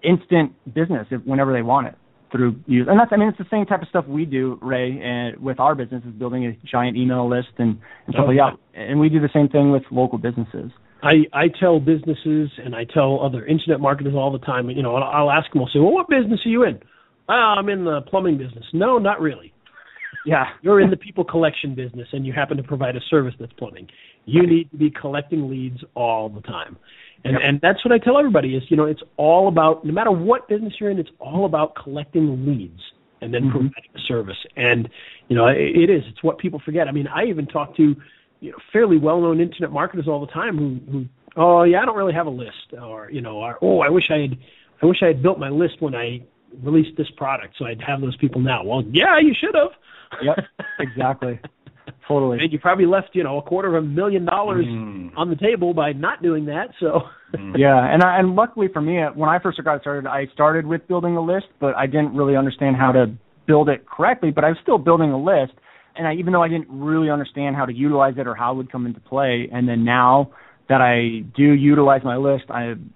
instant business whenever they want it through use. And it's the same type of stuff we do, Ray, and with our business, is building a giant email list and stuff like that. And we do the same thing with local businesses. I tell businesses and I tell other internet marketers all the time, I'll ask them, I'll say, well, what business are you in? I'm in the plumbing business. No, not really. Yeah. You're in the people collection business, and you happen to provide a service that's plumbing. You need to be collecting leads all the time. And that's what I tell everybody is, it's all about, no matter what business you're in, it's all about collecting leads and then providing a service. And, it's what people forget. I even talk to, fairly well-known internet marketers all the time who I don't really have a list, or, I wish I had built my list when I released this product, so I'd have those people now. Well, yeah, you should have. Yep, exactly. Totally. And you probably left, $250,000 on the table by not doing that. So. Yeah, and luckily for me, when I first got started, I started with building a list, but I didn't really understand how to build it correctly. But I was still building a list, and even though I didn't really understand how to utilize it or how it would come into play, and then now that I do utilize my list, I'm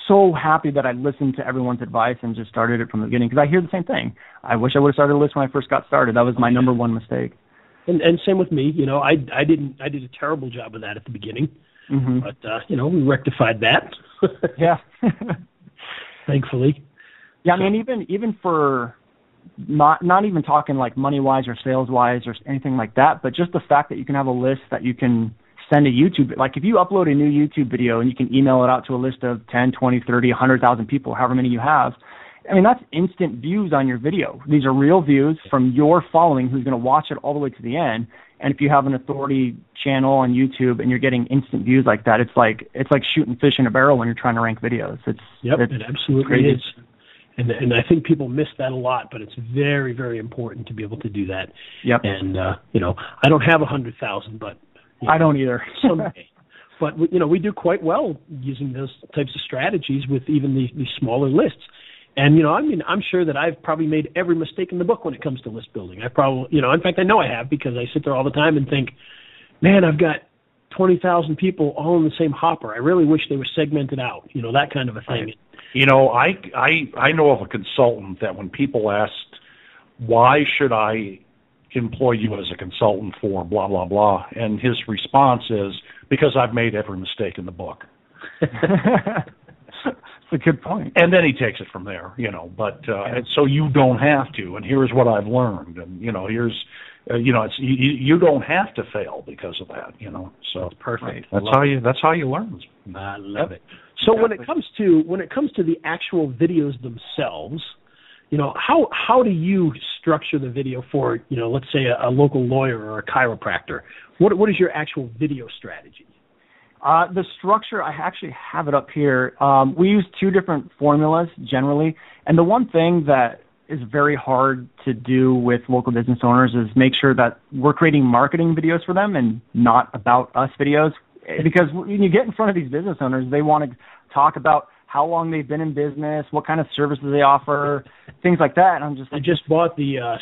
so happy that I listened to everyone's advice and just started it from the beginning, because I hear the same thing. I wish I would have started a list when I first got started. That was my number one mistake. And same with me. I did a terrible job of that at the beginning, but we rectified that. Yeah. Thankfully. Yeah, even for not even talking like money wise or sales wise or anything like that, but just the fact that you can have a list that you can send a YouTube, like if you upload a new YouTube video and you can email it out to a list of 10, 20, 30, 100,000 people, however many you have, that's instant views on your video. These are real views from your following who's going to watch it all the way to the end. And if you have an authority channel on YouTube and you're getting instant views like that, it's like shooting fish in a barrel when you're trying to rank videos. It absolutely crazy. is. And I think people miss that a lot, but it's very, very important to be able to do that. Yep. And, I don't have 100,000, but I don't either. Someday. But, we do quite well using those types of strategies with even these smaller lists. And, I'm sure that I've probably made every mistake in the book when it comes to list building. I probably, in fact, I know I have, because I sit there all the time and think, man, I've got 20,000 people all in the same hopper. I really wish they were segmented out, that kind of a thing. I know of a consultant that when people asked, why should I employ you as a consultant for blah, blah, blah, and his response is, because I've made every mistake in the book. That's a good point. And then he takes it from there, but so you don't have to, and here's what I've learned, and here's it's you don't have to fail because of that, so that's perfect. That's how you learn. I love it. So when it comes to the actual videos themselves, how do you structure the video for, let's say a local lawyer or a chiropractor? What is your actual video strategy? The structure, I actually have it up here. We use two different formulas generally, and the one thing that is very hard to do with local business owners is make sure that we're creating marketing videos for them and not about us videos, because when you get in front of these business owners, they want to talk about how long they've been in business, what kind of services they offer, things like that. And I'm just like, I just bought the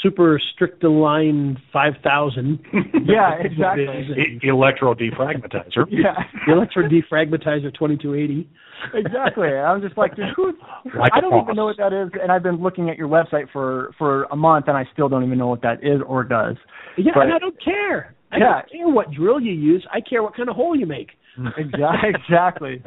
Super Strictalign 5000. Yeah, exactly. Electro defragmentizer. Yeah. The Electro defragmentizer 2280. Exactly. I'm just like, dude, I don't even know what that is, and I've been looking at your website for a month, and I still don't even know what that is or does. Yeah, and I don't care. I don't care what drill you use. I care what kind of hole you make. Exactly.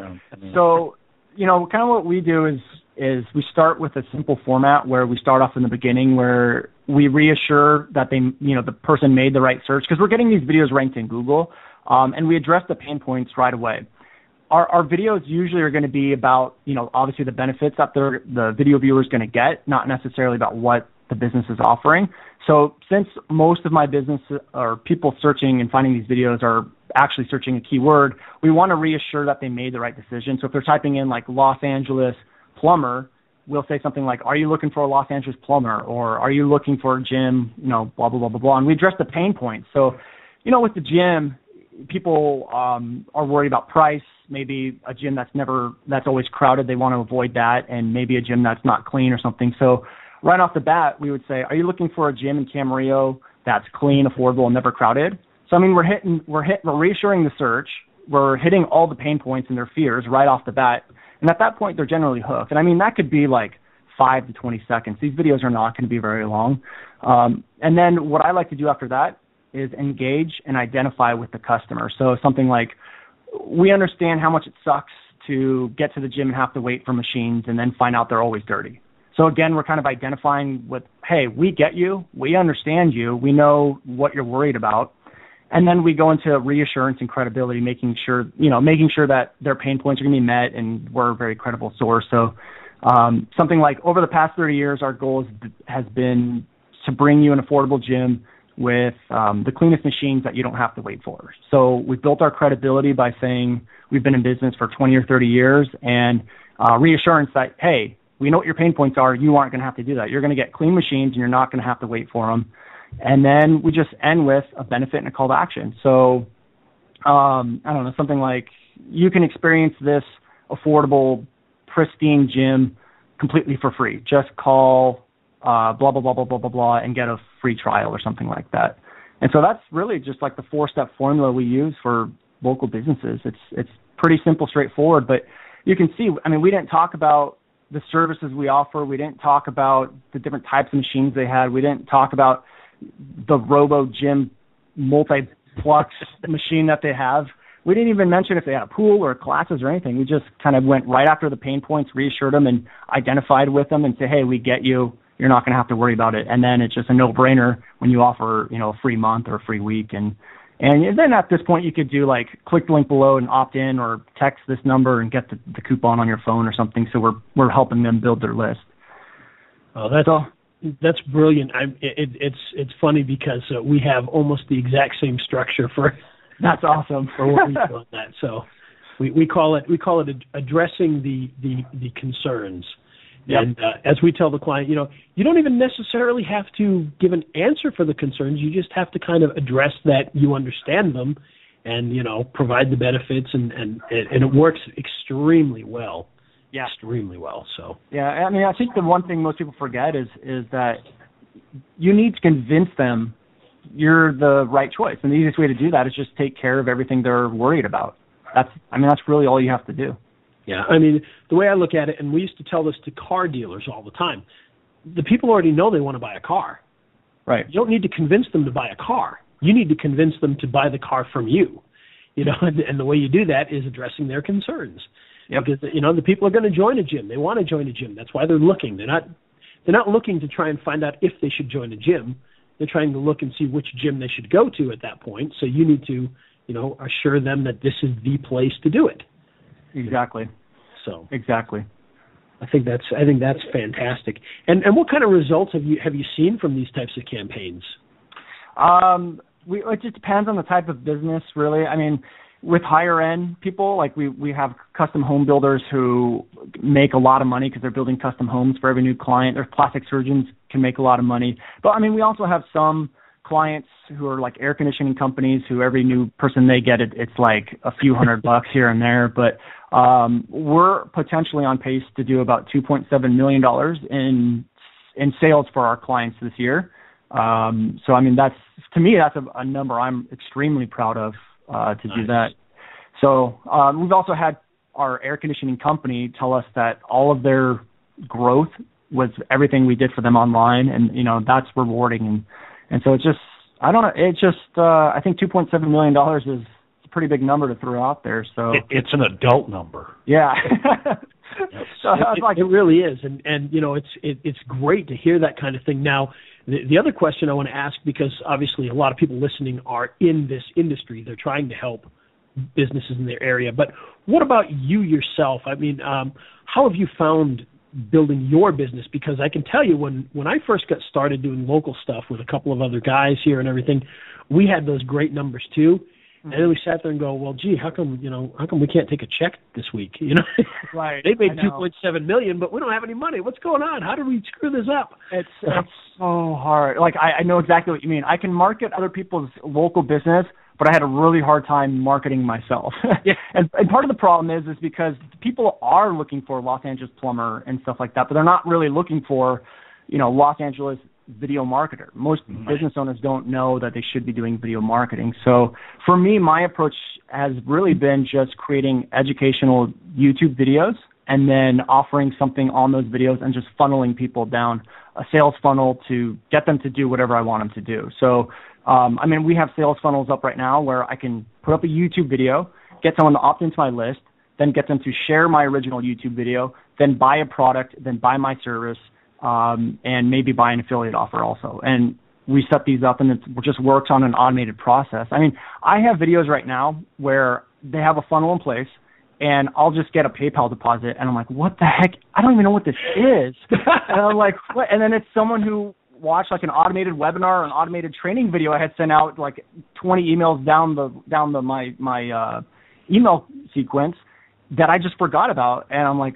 So, kind of what we do is we start with a simple format where we start off in the beginning where we reassure that the person made the right search, because we're getting these videos ranked in Google, and we address the pain points right away. Our videos usually are going to be about, obviously the benefits that the video viewer is going to get, not necessarily about what the business is offering. So since most of my business or people searching and finding these videos are actually searching a keyword, we want to reassure that they made the right decision. So if they're typing in like Los Angeles plumber, we'll say something like, are you looking for a Los Angeles plumber? Or are you looking for a gym, blah, blah, blah, blah, blah. And we address the pain points. So, with the gym, people are worried about price, maybe a gym that's always crowded, they want to avoid that, and maybe a gym that's not clean or something. So right off the bat, we would say, are you looking for a gym in Camarillo that's clean, affordable, and never crowded? So, we're reassuring the search. We're hitting all the pain points and their fears right off the bat. And at that point, they're generally hooked. And that could be like 5 to 20 seconds. These videos are not going to be very long. And then what I like to do after that is engage and identify with the customer. So something like, we understand how much it sucks to get to the gym and have to wait for machines and then find out they're always dirty. So again, we're kind of identifying with, hey, we get you, we understand you, we know what you're worried about. And then we go into reassurance and credibility, making sure that their pain points are going to be met and we're a very credible source. So something like, over the past 30 years, our goal has been to bring you an affordable gym with the cleanest machines that you don't have to wait for. So we've built our credibility by saying we've been in business for 20 or 30 years, and reassurance that, hey, we know what your pain points are. You aren't going to have to do that. You're going to get clean machines and you're not going to have to wait for them. And then we just end with a benefit and a call to action. So, I don't know, something like, you can experience this affordable, pristine gym completely for free. Just call blah, blah, blah, blah, blah, blah, blah, and get a free trial or something like that. And so that's really just like the 4-step formula we use for local businesses. It's pretty simple, straightforward, but you can see, we didn't talk about the services we offer. We didn't talk about the different types of machines they had. We didn't talk about the Robo Gym multiplex machine that they have. We didn't even mention if they had a pool or classes or anything. We just kind of went right after the pain points, reassured them, and identified with them and say, hey, we get you. You're not going to have to worry about it. And then it's just a no-brainer when you offer, a free month or a free week. And then at this point, you could do like, click the link below and opt in, or text this number and get the coupon on your phone or something. So we're helping them build their list. Oh, that's brilliant. It's funny because we have almost the exact same structure for. That's awesome. For what we do on that. So we call it addressing the concerns. Yep. And as we tell the client, you don't even necessarily have to give an answer for the concerns. You just have to kind of address that you understand them, and provide the benefits, and it works extremely well. Yeah, extremely well. So yeah, I think the one thing most people forget is that you need to convince them you're the right choice, and the easiest way to do that is just take care of everything they're worried about. That's really all you have to do. Yeah, the way I look at it, and we used to tell this to car dealers all the time, the people already know they want to buy a car. Right. You don't need to convince them to buy a car. You need to convince them to buy the car from you. and the way you do that is addressing their concerns. Yep. Because, the people are going to join a gym. They want to join a gym. That's why they're looking. They're not looking to try and find out if they should join a gym. They're trying to look and see which gym they should go to at that point. So you need to, assure them that this is the place to do it. Exactly. So exactly. I think that's fantastic. And what kind of results have you seen from these types of campaigns? It just depends on the type of business, really. I mean, with higher end people, like we have custom home builders who make a lot of money because they're building custom homes for every new client. There's plastic surgeons can make a lot of money. But I mean, we also have some clients who are like air conditioning companies who every new person they get, it's like a few $100 here and there. But we're potentially on pace to do about $2.7 million in sales for our clients this year. So I mean, that's a number I'm extremely proud of. To do that. So we've also had our air conditioning company tell us that all of their growth was everything we did for them online, and that's rewarding. And so it's just, I don't know, I think $2.7 million is a pretty big number to throw out there. So it's an adult number. Yeah. So it really is, and it's great to hear that kind of thing. Now, the other question I want to ask, because obviously a lot of people listening are in this industry, they're trying to help businesses in their area. But what about you yourself? I mean, how have you found building your business? Because I can tell you, when I first got started doing local stuff with a couple of other guys here and everything, we had those great numbers too. And then we sat there and go, well, gee, how come we can't take a check this week? Right. They made $2.7 million, but we don't have any money. What's going on? How did we screw this up? It's so hard. Like, I know exactly what you mean. I can market other people's local business, but I had a really hard time marketing myself. Yeah. And part of the problem is because people are looking for Los Angeles plumber and stuff like that, but they're not really looking for, Los Angeles video marketer. Most business owners don't know that they should be doing video marketing. So for me, my approach has really been just creating educational YouTube videos and then offering something on those videos and just funneling people down a sales funnel to get them to do whatever I want them to do. So, we have sales funnels up right now where I can put up a YouTube video, get someone to opt into my list, then get them to share my original YouTube video, then buy a product, then buy my service, and maybe buy an affiliate offer also. And we set these up, and it just works on an automated process. I mean, I have videos right now where they have a funnel in place, and I'll just get a PayPal deposit, and I'm like, what the heck? I don't even know what this is. And I'm like, what? And then it's someone who watched like an automated webinar or an automated training video I had sent out like 20 emails down my email sequence that I just forgot about. And I'm like,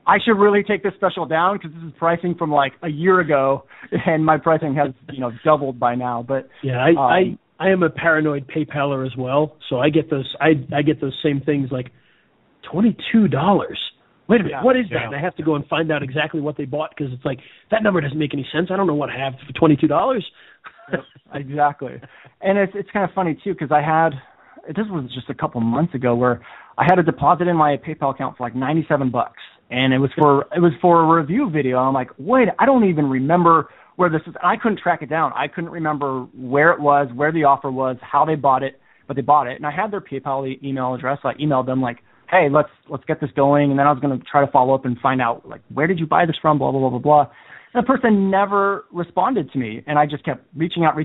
I should really take this special down because this is pricing from like a year ago, and my pricing has doubled by now. But yeah, I am a paranoid PayPaler as well, so I get those I get those same things like $22. Wait a minute, what is that? Yeah. And I have to go and find out exactly what they bought because it's like that number doesn't make any sense. I don't know what I have for $22. Exactly, and it's kind of funny too because this was just a couple months ago where I had a deposit in my PayPal account for like $97. And it was for a review video. I'm like, wait, I don't even remember where this is. I couldn't track it down. I couldn't remember where it was, where the offer was, how they bought it, but they bought it. And I had their PayPal email address. So I emailed them like, hey, let's get this going. And then I was going to try to follow up and find out like, where did you buy this from? Blah, blah, blah, blah, blah. And the person never responded to me. And I just kept reaching out.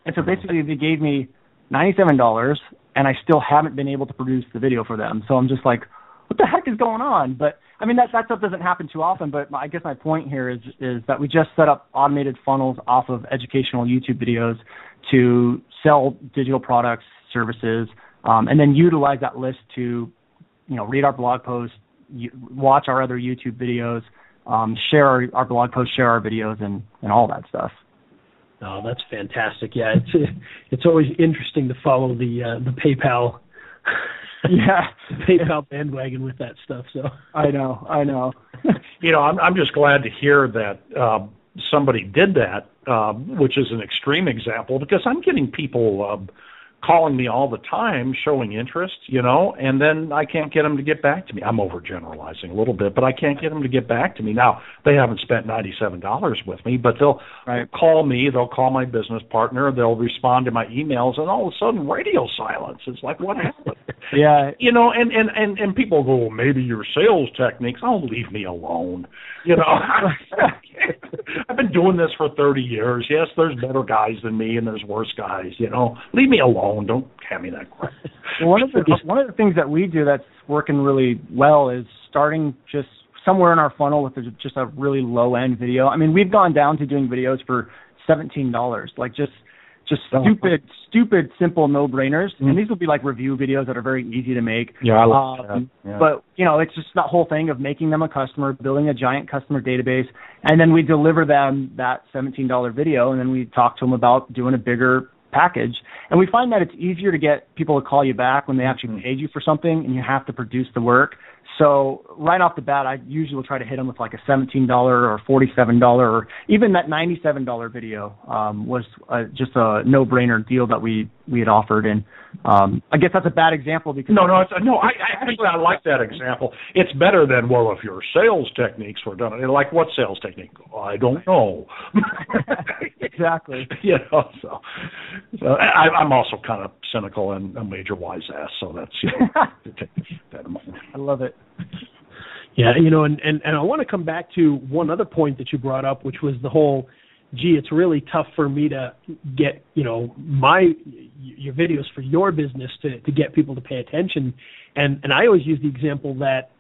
And so basically they gave me $97 and I still haven't been able to produce the video for them. So I'm just like, what the heck is going on? But I mean, that stuff doesn't happen too often, but I guess my point here is that we just set up automated funnels off of educational YouTube videos to sell digital products, services, and then utilize that list to, read our blog posts, watch our other YouTube videos, share our blog posts, share our videos, and all that stuff. Oh, that's fantastic. Yeah, it's always interesting to follow the PayPal PayPal bandwagon with that stuff. So I know. I'm just glad to hear that somebody did that, which is an extreme example because I'm getting people calling me all the time, showing interest, and then I can't get them to get back to me. I'm overgeneralizing a little bit, but I can't get them to get back to me. Now, they haven't spent $97 with me, but they'll call me, they'll call my business partner, they'll respond to my emails, and all of a sudden, radio silence. It's like, what happened? Yeah. And people go, well, maybe your sales techniques. Oh, leave me alone. I've been doing this for 30 years. Yes, there's better guys than me, and there's worse guys. Leave me alone. Don't hand me that crap. Well, one of the things that we do that's working really well is starting just somewhere in our funnel with just a really low end video. I mean, we've gone down to doing videos for $17, like just stupid, simple no-brainers. Mm-hmm. And these will be like review videos that are very easy to make. Yeah, I love that. Yeah. But, it's just that whole thing of making them a customer, building a giant customer database, and then we deliver them that $17 video, and then we talk to them about doing a bigger package. And we find that it's easier to get people to call you back when they actually paid you for something and you have to produce the work. So right off the bat, I usually will try to hit them with like a $17 or $47 or even that $97 video was just a no-brainer deal that we had offered. And I guess that's a bad example because I like that example. It's better than, well, if your sales techniques were done. Like what sales technique? I don't know. Exactly. So I'm also kind of cynical and a major wise ass. So that's to take that in mind. I love it. Yeah, and I want to come back to one other point that you brought up, which was the whole, it's really tough for me to get, your videos for your business to get people to pay attention. And I always use the example that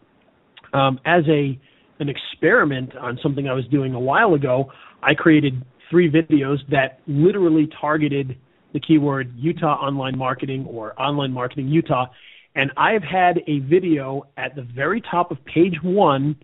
as an experiment on something I was doing a while ago, I created 3 videos that literally targeted the keyword Utah online marketing or online marketing Utah. And I've had a video at the very top of page 1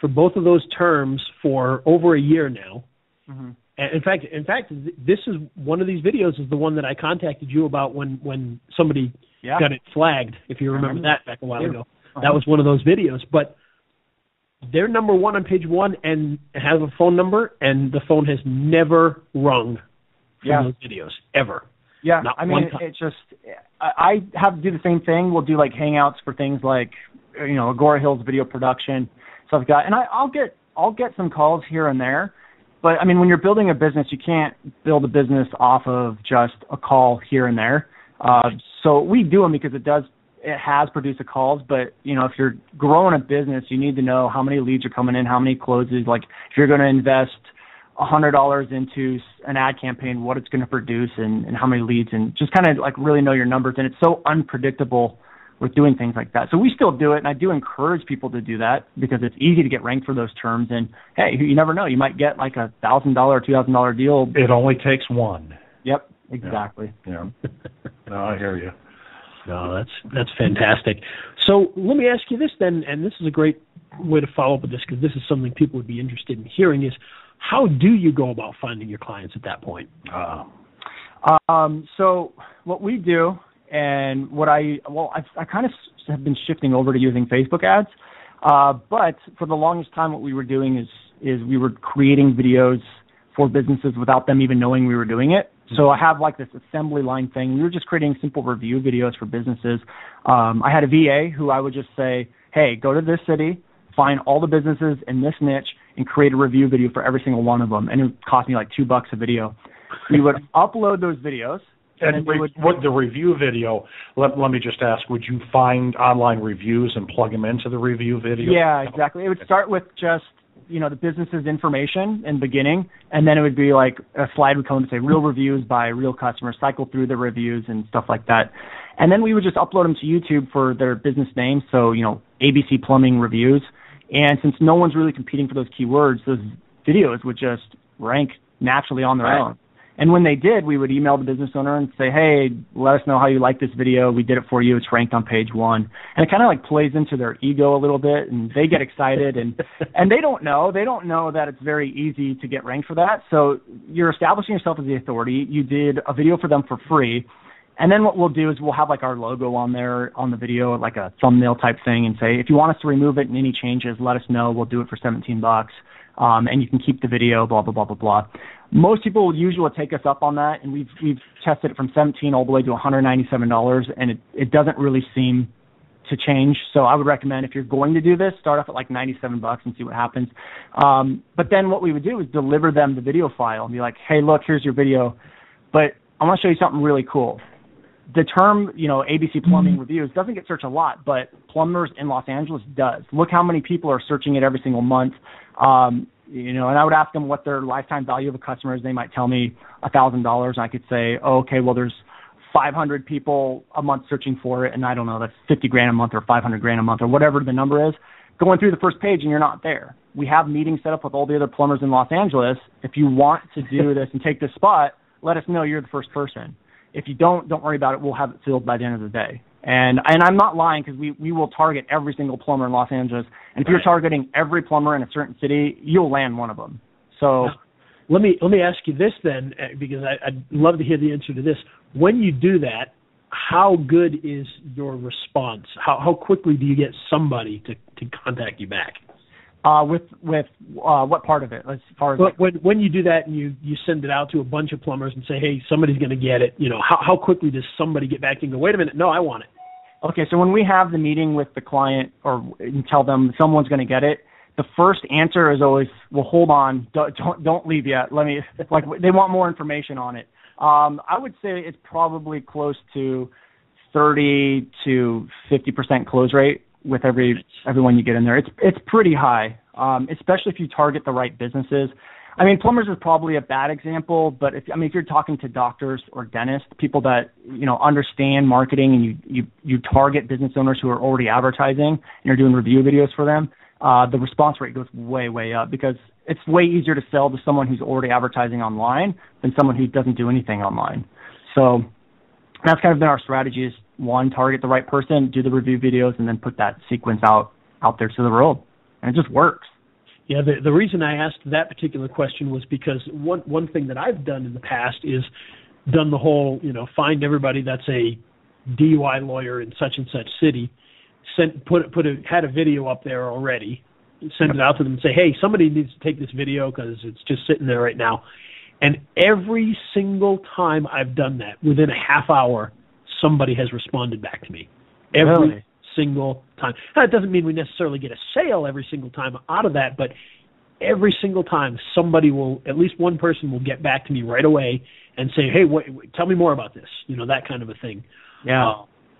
for both of those terms for over a year now. Mm-hmm. And in fact, this is one of these videos is the one that I contacted you about when somebody got it flagged, if you remember that back a while ago. Uh-huh. That was one of those videos. But they're number 1 on page 1 and has a phone number, and the phone has never rung from those videos, ever. Yeah, it's just, I have to do the same thing. We'll do like hangouts for things like, Agora Hills video production, stuff like that. And I'll get some calls here and there. But I mean, when you're building a business, you can't build a business off of just a call here and there. So we do them because it has produced the calls. But, if you're growing a business, you need to know how many leads are coming in, how many closes. Like if you're going to invest $100 into an ad campaign, what it's going to produce and how many leads, and just kind of like really know your numbers. And it's so unpredictable with doing things like that. So we still do it, and I do encourage people to do that because it's easy to get ranked for those terms. And hey, you never know, you might get like a $1,000 or $2,000 deal. It only takes one. Yep, exactly. Yeah. No, I hear you. No, that's fantastic. So let me ask you this then, and this is a great way to follow up with this because this is something people would be interested in hearing is, how do you go about finding your clients at that point? So what we do, and what I kind of have been shifting over to using Facebook ads. But for the longest time, what we were doing is we were creating videos for businesses without them even knowing we were doing it. So I have like this assembly line thing. We were just creating simple review videos for businesses. I had a VA who I would just say, hey, go to this city, find all the businesses in this niche, and create a review video for every single one of them. And it would cost me like $2 a video. We would upload those videos. And what the review video, let me just ask, would you find online reviews and plug them into the review video? Yeah, exactly. It would start with just, the business's information in the beginning, and then it would be like a slide would come and say real reviews by real customers, cycle through the reviews and stuff like that. And then we would just upload them to YouTube for their business name. So, ABC Plumbing Reviews. And since no one's really competing for those keywords, those videos would just rank naturally on their own. And when they did, we would email the business owner and say, hey, let us know how you like this video. We did it for you. It's ranked on page 1. And it kind of like plays into their ego a little bit, and they get excited. And they don't know. They don't know that it's very easy to get ranked for that. So you're establishing yourself as the authority. You did a video for them for free. And then what we'll do is we'll have like our logo on there on the video, like a thumbnail type thing, and say, if you want us to remove it and any changes, let us know. We'll do it for $17. And you can keep the video, blah, blah, blah, blah, blah. Most people usually will take us up on that, and we've tested it from $17 all the way to $197, and it doesn't really seem to change. So I would recommend, if you're going to do this, start off at like $97 and see what happens. But then what we would do is deliver them the video file and be like, hey, look, here's your video, but I want to show you something really cool. The term, ABC plumbing reviews doesn't get searched a lot, but plumbers in Los Angeles does. Look how many people are searching it every single month. And I would ask them what their lifetime value of a customer is. They might tell me $1,000, and I could say, oh, okay, well, there's 500 people a month searching for it, and I don't know, that's $50,000 a month or $500,000 a month or whatever the number is. Going through the first page and you're not there. We have meetings set up with all the other plumbers in Los Angeles. If you want to do this and take this spot, let us know you're the first person. If you don't worry about it. We'll have it filled by the end of the day. And I'm not lying, because we will target every single plumber in Los Angeles. And if you're targeting every plumber in a certain city, you'll land one of them. So let me ask you this then, because I'd love to hear the answer to this. When you do that, how good is your response? How quickly do you get somebody to contact you back? With what part of it? As far as when you do that and you send it out to a bunch of plumbers and say, hey, somebody's going to get it, how quickly does somebody get back and go, wait a minute, no, I want it? Okay, so when we have the meeting with the client or tell them someone's going to get it, the first answer is always, well, hold on, don't leave yet. They want more information on it. I would say it's probably close to 30 to 50% close rate with everyone you get in there. It's pretty high, especially if you target the right businesses. I mean, plumbers is probably a bad example, but if you're talking to doctors or dentists, people that understand marketing, and you target business owners who are already advertising and you're doing review videos for them, the response rate goes way up, because it's way easier to sell to someone who's already advertising online than someone who doesn't do anything online. So that's kind of been our strategy: is one, target the right person, do the review videos, and then put that sequence out there to the world, and it just works. Yeah, the reason I asked that particular question was because one thing that I've done in the past is done the whole, find everybody that's a DUI lawyer in such and such city, had a video up there already, send it out to them and say, hey, somebody needs to take this video because it's just sitting there right now. And every single time I've done that, within a half hour, somebody has responded back to me. Every single time. Now, it doesn't mean we necessarily get a sale every single time out of that, but every single time at least one person will get back to me right away and say, hey, tell me more about this, that kind of a thing. Yeah.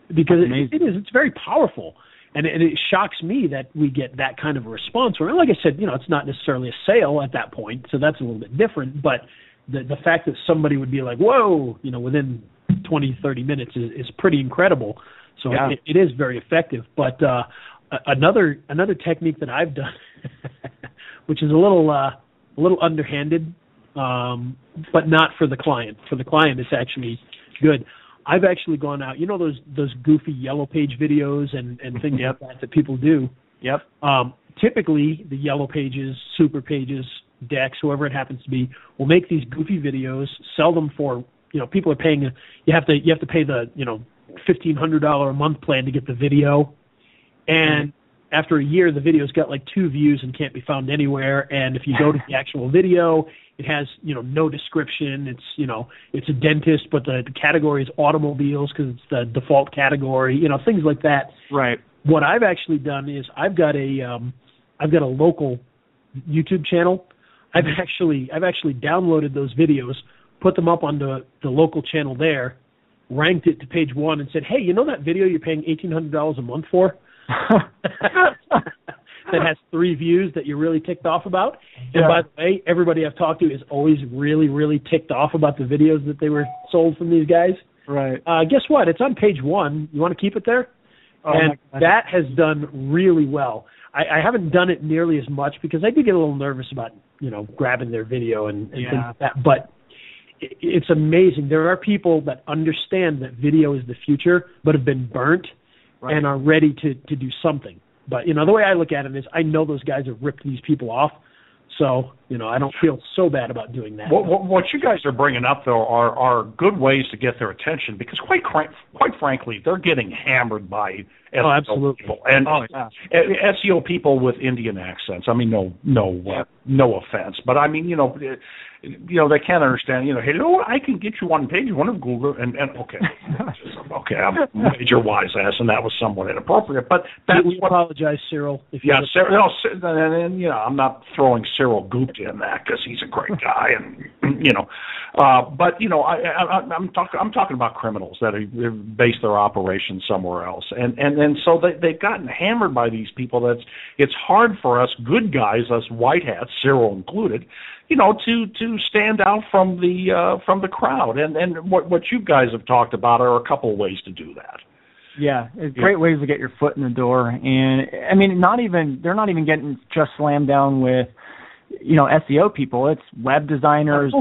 Because it's very powerful. And it shocks me that we get that kind of a response. Where, like I said, it's not necessarily a sale at that point, so that's a little bit different. But the fact that somebody would be like, whoa, within 20, 30 minutes is pretty incredible. So it is very effective. But another technique that I've done, which is a little underhanded, but not for the client. For the client, it's actually good. I've actually gone out, those goofy yellow page videos and things like that people do. Yep. Typically, the yellow pages, super pages, decks, whoever it happens to be, will make these goofy videos, sell them for, people are paying. You have to pay the $1,500 a month plan to get the video, and after a year, the video's got like 2 views and can't be found anywhere. And if you go to the actual video, it has, no description. It's a dentist, but the category is automobiles because it's the default category, things like that. Right. What I've actually done is I've got a local YouTube channel. I've actually downloaded those videos, put them up on the local channel there, ranked it to page 1 and said, hey, that video you're paying $1,800 a month for? That has 3 views that you're really ticked off about. And by the way, everybody I've talked to is always really, really ticked off about the videos that they were sold from these guys. Right. Guess what? It's on page 1. You want to keep it there? And that has done really well. I haven't done it nearly as much because I do get a little nervous about, grabbing their video and things like that. But it's amazing. There are people that understand that video is the future but have been burnt and are ready to do something. But, the way I look at it is I know those guys have ripped these people off. So, I don't feel so bad about doing that. What you guys are bringing up, though, are good ways to get their attention because, quite frankly, they're getting hammered by SEO people. And SEO people with Indian accents. I mean, no offense. But, I mean, they can't understand. Hello, I can get you on page one of Google, and okay, okay, I'm a major wise ass, and that was somewhat inappropriate. But that's we apologize, Cyril. If yeah, Cyril. And I'm not throwing Cyril Gupta in that because he's a great guy, and but I'm talking about criminals that have based their operations somewhere else, and so they've gotten hammered by these people. It's hard for us good guys, us white hats, Cyril included, to stand out from the crowd. And what you guys have talked about are a couple of ways to do that. Yeah, it's great ways to get your foot in the door. And I mean, they're not even getting just slammed down with SEO people. It's web designers.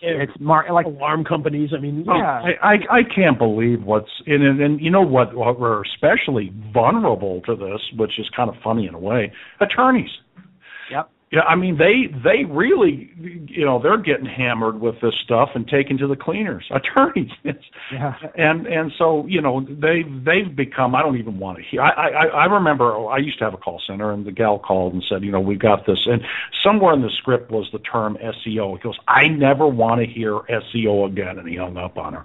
It's alarm companies. I mean, yeah. I can't believe what's in it. And you know what we're especially vulnerable to this, which is kind of funny in a way, attorneys. Yep. Yeah, I mean they really they're getting hammered with this stuff and taken to the cleaners. Attorneys, yeah, and so they've become. I don't even want to hear. I remember I used to have a call center, and the gal called and said, we got this, and somewhere in the script was the term SEO. He goes, I never want to hear SEO again, and he hung up on her.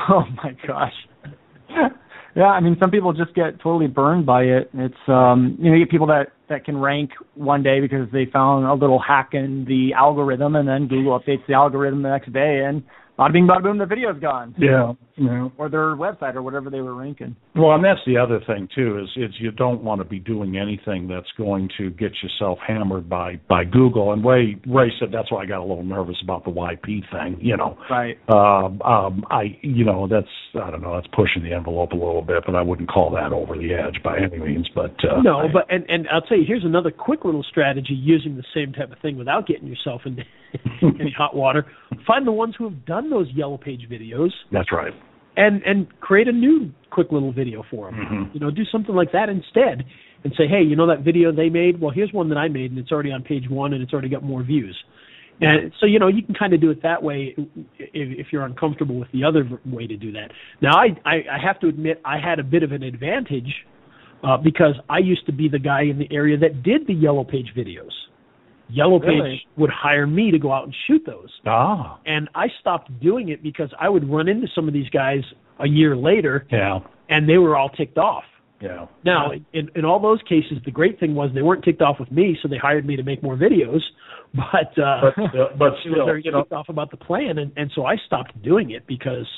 Oh my gosh. Yeah, I mean, some people just get totally burned by it. It's you get people that can rank one day because they found a little hack in the algorithm, and then Google updates the algorithm the next day, and bada bing, bada boom, the video's gone. Yeah. Or their website or whatever they were ranking. Well, and that's the other thing too is you don't want to be doing anything that's going to get yourself hammered by Google. And Ray said that's why I got a little nervous about the YP thing. Right. That's I don't know, that's pushing the envelope a little bit, but I wouldn't call that over the edge by any means. But and I'll tell you, here's another quick little strategy using the same type of thing without getting yourself into any hot water. Find the ones who have done those yellow page videos. That's right. And create a new quick little video for them. Mm-hmm. Do something like that instead, and say, hey, that video they made? Well, here's one that I made, and it's already on page one, and it's already got more views. And so you can kind of do it that way if you're uncomfortable with the other way to do that. Now, I have to admit I had a bit of an advantage because I used to be the guy in the area that did the yellow page videos. Yellow Page would hire me to go out and shoot those. Ah. And I stopped doing it because I would run into some of these guys a year later, and they were all ticked off. Yeah. Now, in all those cases, the great thing was they weren't ticked off with me, so they hired me to make more videos. But still, they're ticked off about the plan, and so I stopped doing it because,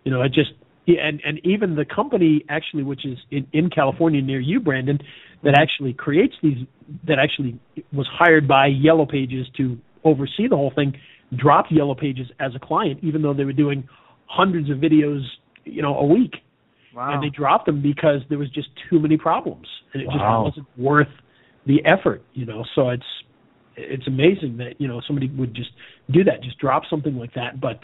it just. And even the company actually, which is in California near you, Brandon, that actually creates these, that actually was hired by Yellow Pages to oversee the whole thing, dropped Yellow Pages as a client, even though they were doing hundreds of videos, a week. Wow. And they dropped them because there was just too many problems, and it just wasn't worth the effort. So it's amazing that somebody would just do that, just drop something like that. But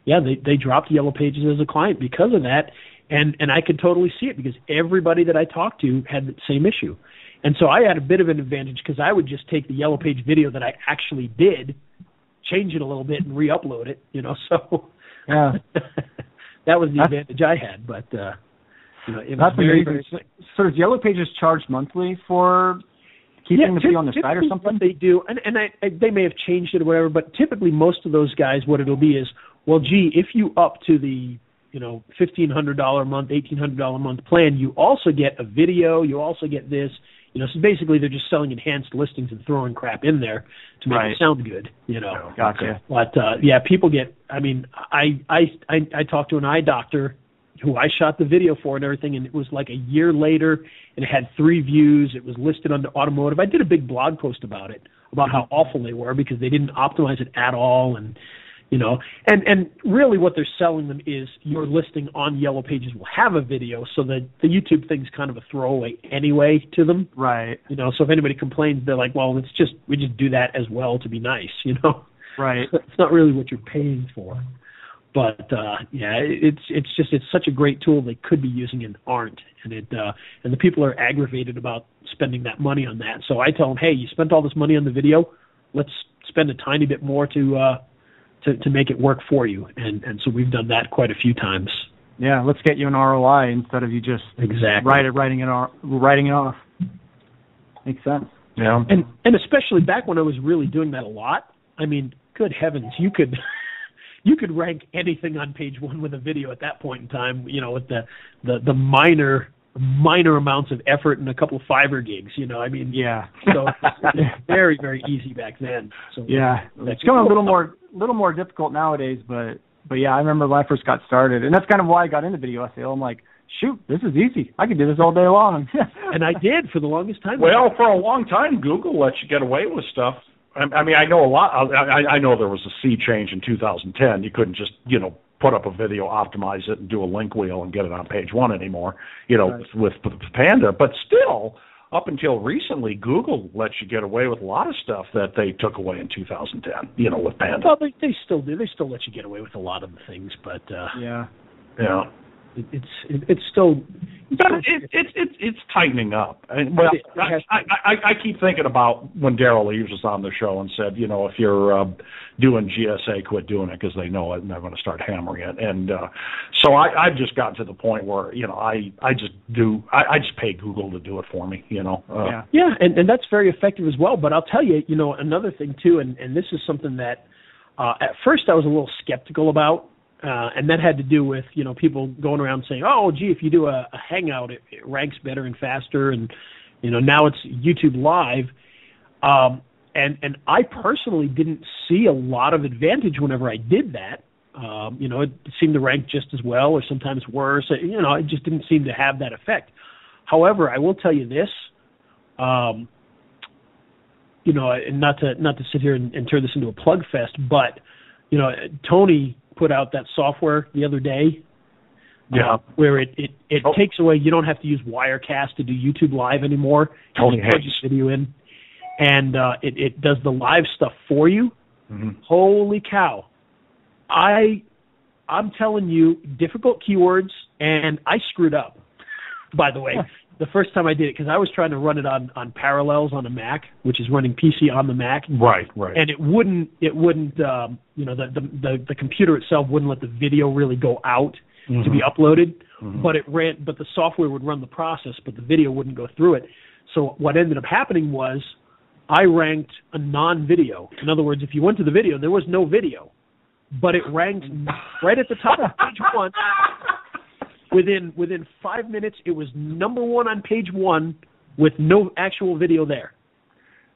they dropped Yellow Pages as a client because of that, and I could totally see it because everybody that I talked to had the same issue, and so I had a bit of an advantage because I would just take the Yellow Page video that I actually did, change it a little bit, and re-upload it. So yeah, that was the advantage I had. But it was that's very, amazing. very So does Yellow Pages charge monthly for keeping the video on the site or something? They do, and they may have changed it or whatever, but typically most of those guys, what it'll be is, well, gee, if you up to the $1,500 a month, $1,800 a month plan, you also get a video, you also get this, so basically they're just selling enhanced listings and throwing crap in there to make it sound good, Gotcha. But people get. I mean, I talked to an eye doctor who I shot the video for and everything, and it was like a year later, and it had 3 views. It was listed under automotive. I did a big blog post about it, about how awful they were because they didn't optimize it at all, and and really what they're selling them is your listing on Yellow Pages will have a video, so that the YouTube thing's kind of a throwaway anyway to them. Right. So if anybody complains, they're like, well, we just do that as well to be nice, Right. It's not really what you're paying for. But it's such a great tool they could be using and aren't, and the people are aggravated about spending that money on that. So I tell them, hey, you spent all this money on the video, let's spend a tiny bit more to make it work for you, and so we've done that quite a few times. Yeah, let's get you an ROI instead of you just writing it off. Makes sense. Yeah, and especially back when I was really doing that a lot. I mean, good heavens, you could you could rank anything on page one with a video at that point in time, with the minor amounts of effort and a couple of Fiverr gigs, I mean. Yeah. So it's very, very easy back then. So yeah. It's going a little more difficult nowadays, but yeah, I remember when I first got started, and that's kind of why I got into video SEO. I'm like, shoot, this is easy. I can do this all day long. And I did for the longest time. Well, for a long time, Google let you get away with stuff. I mean, I know a lot. I know there was a sea change in 2010. You couldn't just, put up a video, optimize it, and do a link wheel and get it on page one anymore, right. with Panda. But still, up until recently, Google lets you get away with a lot of stuff that they took away in 2010, with Panda. Well, they still do. They still let you get away with a lot of the things, but yeah. It's still. It's tightening up. I keep thinking about when Daryl Eves was on the show and said, if you're doing GSA, quit doing it because they know it and they're going to start hammering it. And so I've just gotten to the point where I just pay Google to do it for me. And that's very effective as well. But I'll tell you, another thing too, and this is something that at first I was a little skeptical about. And that had to do with, people going around saying, oh, gee, if you do a Hangout, it ranks better and faster. And, now it's YouTube Live. And I personally didn't see a lot of advantage whenever I did that. It seemed to rank just as well or sometimes worse. It just didn't seem to have that effect. However, I will tell you this, and not to sit here and turn this into a plug fest, but, Tony put out that software the other day, where it takes away. You don't have to use Wirecast to do YouTube Live anymore. Tony plug your video in, and it does the live stuff for you. Mm-hmm. Holy cow! I'm telling you, difficult keywords, and I screwed up. By the way, the first time I did it, because I was trying to run it on Parallels on a Mac, which is running PC on the Mac. Right. And it wouldn't. The computer itself wouldn't let the video really go out to be uploaded. Mm-hmm. But the software would run the process, but the video wouldn't go through it. So what ended up happening was I ranked a non-video. In other words, if you went to the video, there was no video, but it ranked right at the top of page one. Within 5 minutes, it was number one on page one with no actual video there.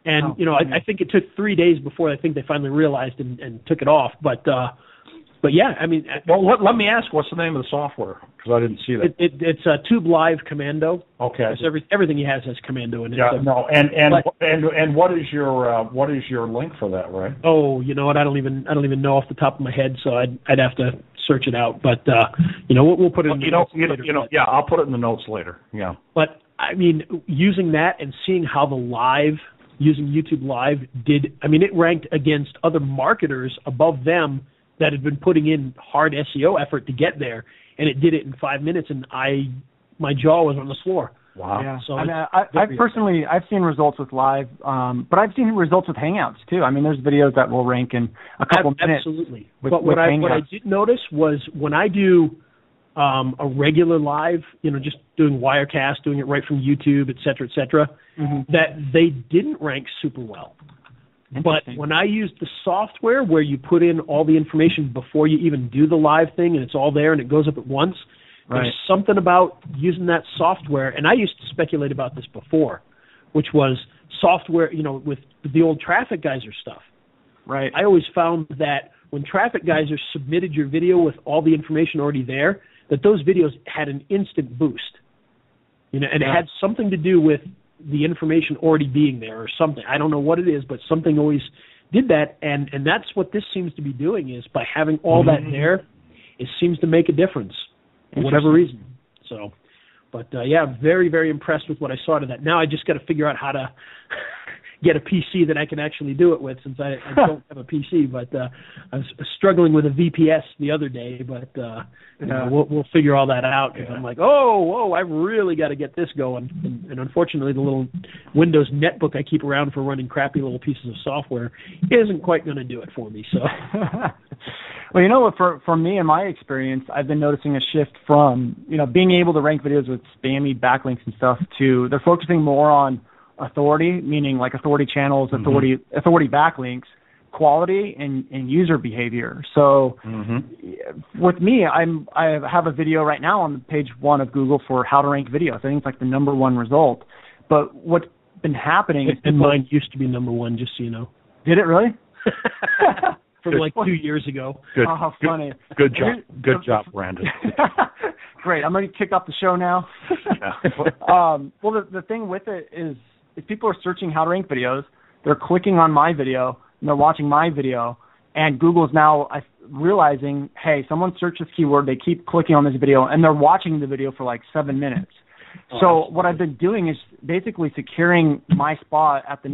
And, I think it took 3 days before I think they finally realized and took it off. But yeah, I mean. Well, let me ask, what's the name of the software? Because I didn't see that. It's Tube Live Commando. Okay. Everything he has Commando in it. Yeah, no, and what is your link for that, right? Oh, you know what? I don't even know off the top of my head, so I'd have to search it out. But we'll put it in the notes later. Yeah, I'll put it in the notes later. Yeah. But I mean, using that and seeing how using YouTube Live it ranked against other marketers above them that had been putting in hard SEO effort to get there, and it did it in 5 minutes, and my jaw was on the floor. Wow. Yeah. So I've seen results with Live, but I've seen results with Hangouts too. I mean, there's videos that will rank in a couple minutes. Absolutely. But what I did notice was when I do a regular live, just doing Wirecast, doing it right from YouTube, et cetera, that they didn't rank super well. But when I used the software where you put in all the information before you even do the live thing and it's all there and it goes up at once, there's something about using that software, and I used to speculate about this before, which was software, with the old Traffic Geyser stuff. Right. I always found that when Traffic Geyser submitted your video with all the information already there, that those videos had an instant boost. And it had something to do with the information already being there or something. I don't know what it is, but something always did that, and that's what this seems to be doing, is by having all that there, it seems to make a difference for whatever reason. So, but very, very impressed with what I saw to that. Now I just got to figure out how to get a PC that I can actually do it with, since I don't have a PC. But I was struggling with a VPS the other day, but we'll figure all that out. Because I'm like, I've really got to get this going. And unfortunately, the little Windows netbook I keep around for running crappy little pieces of software isn't quite going to do it for me. So. Well, for me, in my experience, I've been noticing a shift from, being able to rank videos with spammy backlinks and stuff to they're focusing more on authority, meaning like authority channels, authority backlinks, quality and user behavior. So with me, I have a video right now on page 1 of Google for how to rank videos. I think it's like the #1 result. But what's been happening is mine used to be #1, just so you know. Did it really? From like 2 years ago. Good. Oh, how funny. Good job. Good job, Brandon. Great. I'm going to kick off the show now. Well, the thing with it is if people are searching how to rank videos, they're clicking on my video, and they're watching my video, and Google's now realizing, hey, someone searched this keyword, they keep clicking on this video, and they're watching the video for like 7 minutes. So what I've been doing is basically securing my spot at the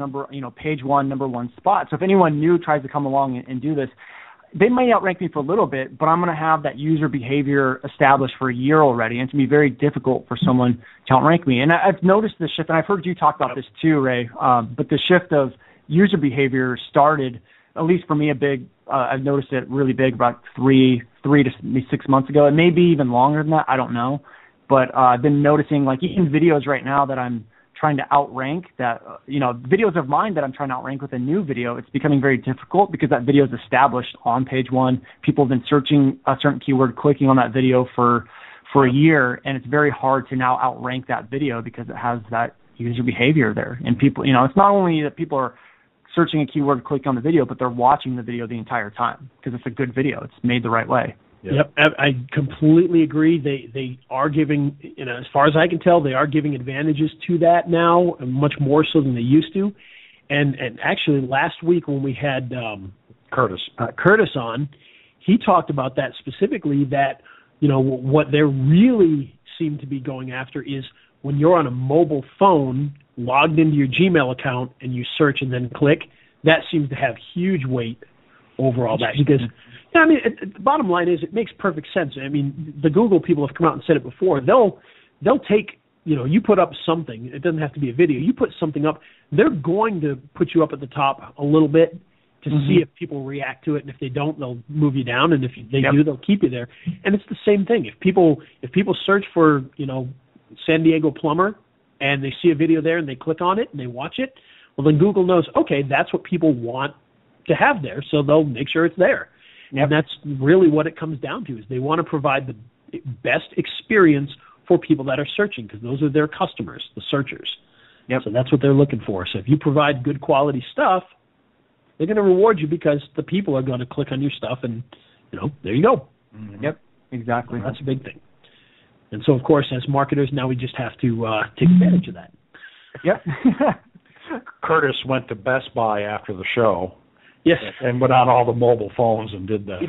page 1, #1 spot. So if anyone new tries to come along and do this, they may outrank me for a little bit, but I'm going to have that user behavior established for a year already, and it's going to be very difficult for someone to outrank me. And I've noticed this shift, and I've heard you talk about this too, Ray, but the shift of user behavior started, at least for me, I've noticed it really big about 3 to maybe 6 months ago. It may be even longer than that. I don't know. But I've been noticing, like, even videos right now that I'm trying to outrank, that, videos of mine that I'm trying to outrank with a new video, it's becoming very difficult because that video is established on page 1. People have been searching a certain keyword, clicking on that video for a year, and it's very hard to now outrank that video because it has that user behavior there. And people, it's not only that people are searching a keyword, clicking on the video, but they're watching the video the entire time because it's a good video. It's made the right way. Yep, I completely agree. They are giving, as far as I can tell, they are giving advantages to that now, and much more so than they used to. And actually, last week when we had Curtis on, he talked about that specifically. That what they really seem to be going after is when you're on a mobile phone, logged into your Gmail account, and you search and then click. That seems to have huge weight over all that because. Yeah, I mean, the bottom line is it makes perfect sense. I mean, the Google people have come out and said it before. They'll take, you put up something. It doesn't have to be a video. You put something up. They're going to put you up at the top a little bit to see if people react to it. And if they don't, they'll move you down. And if they do, they'll keep you there. And it's the same thing. If people search for, San Diego plumber and they see a video there and they click on it and they watch it, well, then Google knows, okay, that's what people want to have there. So they'll make sure it's there. And that's really what it comes down to, is they want to provide the best experience for people that are searching, because those are their customers, the searchers. So that's what they're looking for. So if you provide good quality stuff, they're going to reward you because the people are going to click on your stuff, and, there you go. Yep, exactly. So that's a big thing. And so, of course, as marketers, now we just have to take advantage of that. Yep. Curtis went to Best Buy after the show. Yes, and went on all the mobile phones and did that.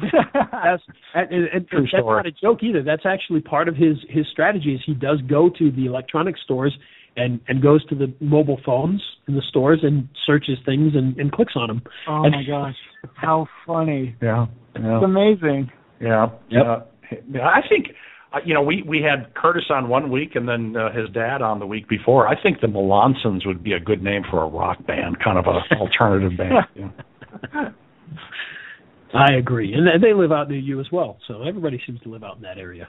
That's not a joke either. That's actually part of his strategy. Is he does go to the electronic stores and goes to the mobile phones in the stores and searches things and clicks on them. Oh my gosh, how funny! Yeah, it's amazing. Yeah, I think we had Curtis on one week and then his dad on the week before. I think the Melancons would be a good name for a rock band, kind of an alternative band. Yeah. I agree, and they live out near you as well, so everybody seems to live out in that area.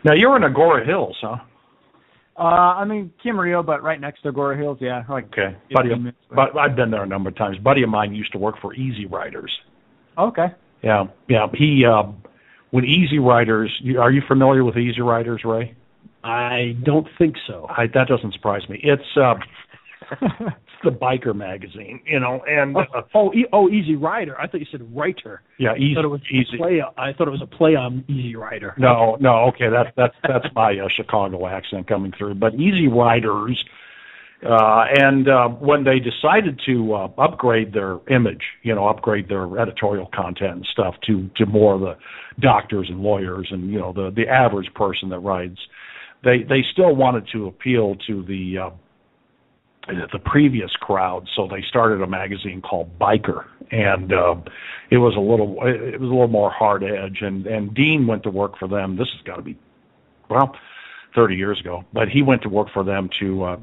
Now, you're in Agora Hills, huh? I'm in Camarillo, but right next to Agora Hills, yeah. Okay. But I've been there a number of times. A buddy of mine used to work for Easy Riders. Okay. Yeah. He, when Easy Riders, are you familiar with Easy Riders, Ray? I don't think so. That doesn't surprise me. It's the biker magazine, and Easy Rider. I thought you said writer. Yeah, Easy. I thought it was a play on Easy Rider. No, okay, that's my Chicago accent coming through. But Easy Riders, and when they decided to upgrade their image, upgrade their editorial content and stuff to more of the doctors and lawyers and the average person that rides, they still wanted to appeal to the previous crowd, so they started a magazine called Biker, and it was a little more hard edge. And Dean went to work for them. This has got to be 30 years ago, but he went to work for them to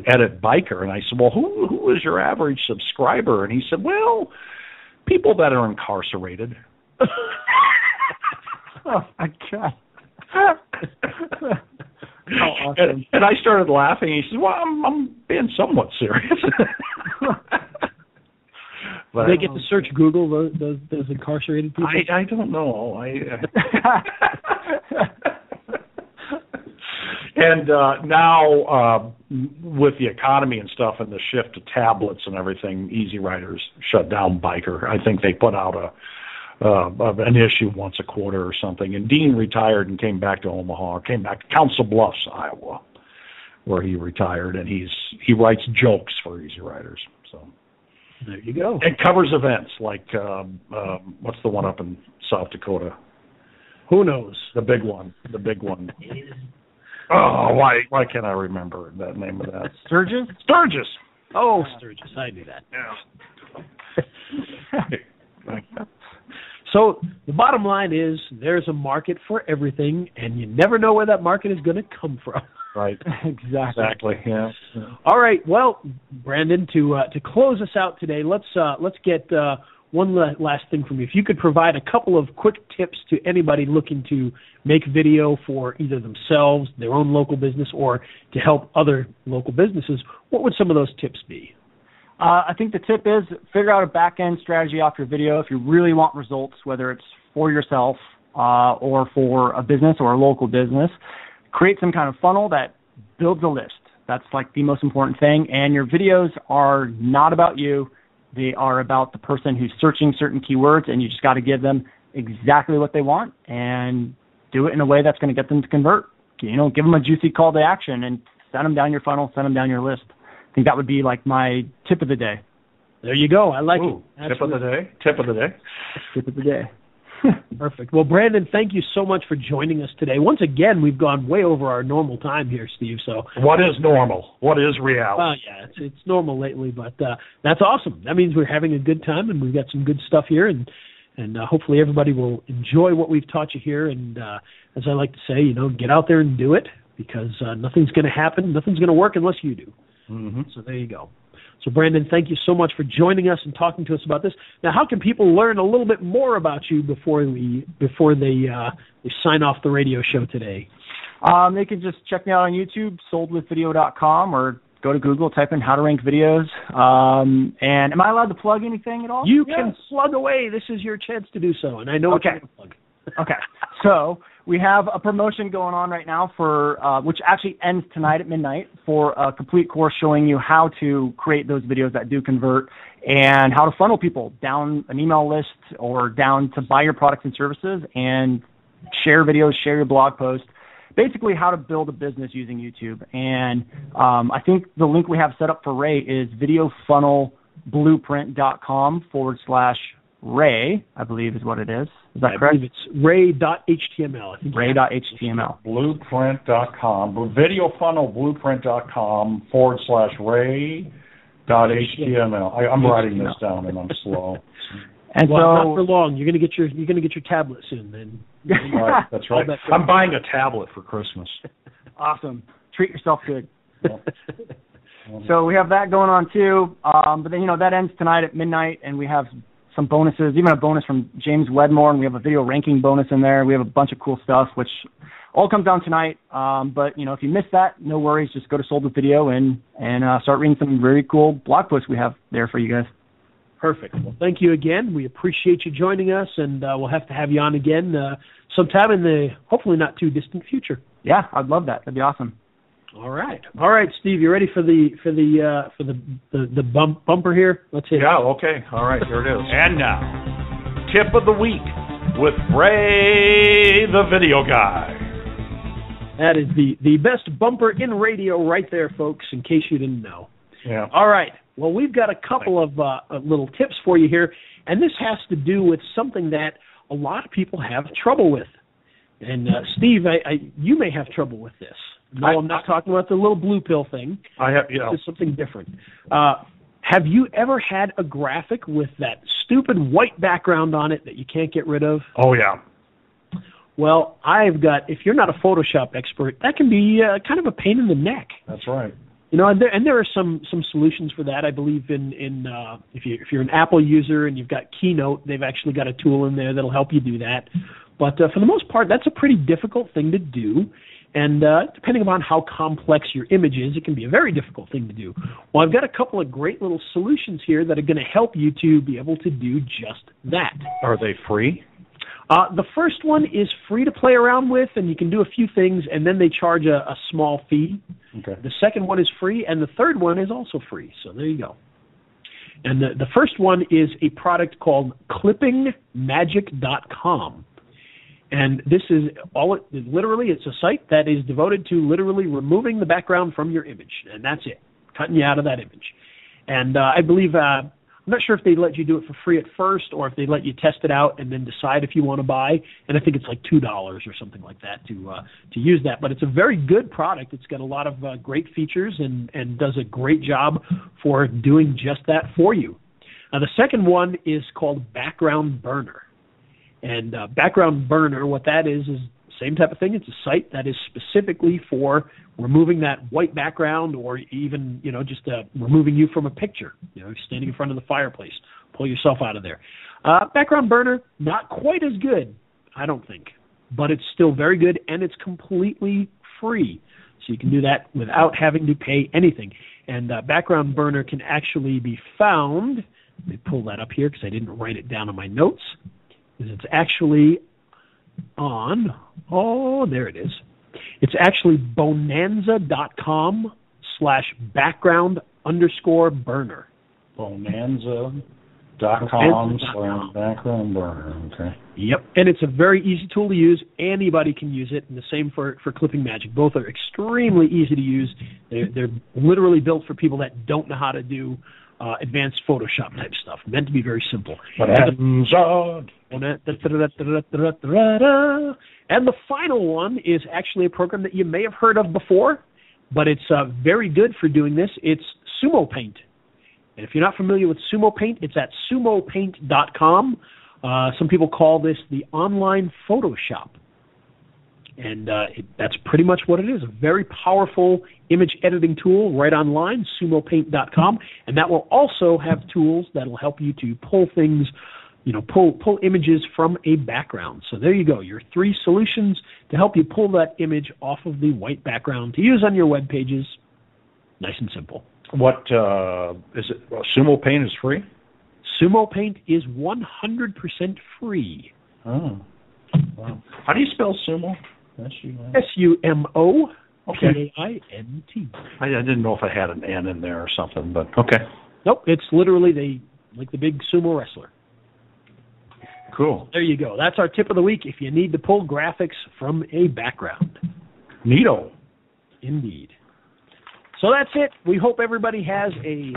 edit Biker. And I said, well, who is your average subscriber? And he said, well, people that are incarcerated. Oh my God. Awesome. And I started laughing. He said, well, I'm being somewhat serious. Do they get to search Google, those incarcerated people? I don't know. And now, with the economy and stuff and the shift to tablets and everything, Easy Riders shut down Biker. I think they put out an issue once a quarter or something. And Dean retired and came back to Omaha, came back to Council Bluffs, Iowa, where he retired, and he writes jokes for Easy Riders. So there you go. And covers events like what's the one up in South Dakota? Who knows? The big one. Oh, why can't I remember the name of that? Sturgis? Sturgis. Oh, Sturgis. I knew that. Yeah. So the bottom line is there's a market for everything, and you never know where that market is going to come from. Right. Exactly. Yeah. All right. Well, Brandon, to close us out today, let's get one last thing from you. If you could provide a couple of quick tips to anybody looking to make video for either themselves, their own local business, or to help other local businesses, what would some of those tips be? I think the tip is figure out a back-end strategy off your video if you really want results, whether it's for yourself or for a business or a local business. Create some kind of funnel that builds a list. That's like the most important thing. And your videos are not about you. They are about the person who's searching certain keywords, and you just got to give them exactly what they want and do it in a way that's going to get them to convert. Give them a juicy call to action and send them down your funnel, send them down your list. I think that would be like my tip of the day. There you go. I like it. Tip of the day. Tip of the day. Tip of the day. Perfect. Well, Brandon, thank you so much for joining us today. Once again, we've gone way over our normal time here, Steve. So what is normal? What is reality? Yeah, it's normal lately, but that's awesome. That means we're having a good time, and we've got some good stuff here, and hopefully everybody will enjoy what we've taught you here. And as I like to say, get out there and do it, because nothing's going to happen, nothing's going to work unless you do. Mm-hmm. So there you go. So, Brandon, thank you so much for joining us and talking to us about this. Now, how can people learn a little bit more about you before they sign off the radio show today? They can just check me out on YouTube, soldwithvideo.com, or go to Google, type in how to rank videos. And am I allowed to plug anything at all? You can plug away. This is your chance to do so, and I know what you're going to plug. Okay. So we have a promotion going on right now for which actually ends tonight at midnight, for a complete course showing you how to create those videos that do convert and how to funnel people down an email list or down to buy your products and services and share videos, share your blog post, basically how to build a business using YouTube. And I think the link we have set up for Ray is videofunnelblueprint.com/Ray, I believe is what it is. Is that correct? I believe it's ray.html. Ray.html. Blueprint.com. Videofunnelblueprint.com/Ray.html. I'm writing this down and I'm slow. And not for long. You're gonna get your tablet soon. Then. Right, that's right. I'm buying a tablet for Christmas. Awesome. Treat yourself good. So we have that going on too. But then that ends tonight at midnight, and we have some bonuses, even a bonus from James Wedmore, and we have a video ranking bonus in there. We have a bunch of cool stuff, which all comes down tonight. But if you missed that, no worries. Just go to Sold with Video and start reading some very cool blog posts we have there for you guys. Perfect. Well, thank you again. We appreciate you joining us, and we'll have to have you on again sometime in the hopefully not too distant future. Yeah, I'd love that. That'd be awesome. All right, Steve. You ready for the bumper here? Let's hit it. Yeah. Okay. All right. Here it is. And now, tip of the week with Ray, the video guy. That is the best bumper in radio, right there, folks. In case you didn't know. Yeah. All right. Well, we've got a couple of little tips for you here, and this has to do with something that a lot of people have trouble with. And Steve, you may have trouble with this. No, I'm not talking about the little blue pill thing. I have, This is something different. Have you ever had a graphic with that stupid white background on it that you can't get rid of? Oh, yeah. Well, if you're not a Photoshop expert, that can be kind of a pain in the neck. That's right. And there are some solutions for that. I believe in if you're an Apple user and you've got Keynote, they've actually got a tool in there that'll help you do that. But for the most part, that's a pretty difficult thing to do. And depending upon how complex your image is, it can be a very difficult thing to do. Well, I've got a couple of great little solutions here that are going to help you to be able to do just that. Are they free? The first one is free to play around with, and you can do a few things, and then they charge a small fee. Okay. The second one is free, and the third one is also free. So there you go. And the first one is a product called clippingmagic.com. And this is literally, it's a site that is devoted to literally removing the background from your image. And that's it, cutting you out of that image. And I believe, I'm not sure if they let you do it for free at first or if they let you test it out and then decide if you want to buy. And I think it's like $2 or something like that to use that. But it's a very good product. It's got a lot of great features and does a great job for doing just that for you. Now, the second one is called Background Burner. And Background Burner, what that is the same type of thing. It's a site that is specifically for removing that white background or even, just removing you from a picture. Standing in front of the fireplace, pull yourself out of there. Background Burner, not quite as good, I don't think, but it's still very good and it's completely free. So you can do that without having to pay anything. And Background Burner can actually be found. Let me pull that up here because I didn't write it down on my notes. It's actually on, there it is. It's actually bonanza.com/background_burner. Bonanza.com/background burner, okay. Yep, and it's a very easy tool to use. Anybody can use it, and the same for Clipping Magic. Both are extremely easy to use. They're literally built for people that don't know how to do advanced Photoshop type stuff, meant to be very simple. And the final one is actually a program that you may have heard of before, but it's very good for doing this. It's Sumo Paint. And if you're not familiar with Sumo Paint, it's at sumopaint.com. Some people call this the online Photoshop. And that's pretty much what it is, a very powerful image editing tool right online, sumopaint.com. And that will also have tools that will help you to pull things, pull images from a background. So there you go, your 3 solutions to help you pull that image off of the white background to use on your web pages. Nice and simple. What is it? Sumo Paint is free? Sumo Paint is 100% free. Oh, wow. How do you spell sumo? SUMO PAINT. I didn't know if I had an N in there or something, but okay. Nope, it's literally like the big sumo wrestler. Cool. There you go. That's our tip of the week if you need to pull graphics from a background. Neato. Indeed. So that's it. We hope everybody has a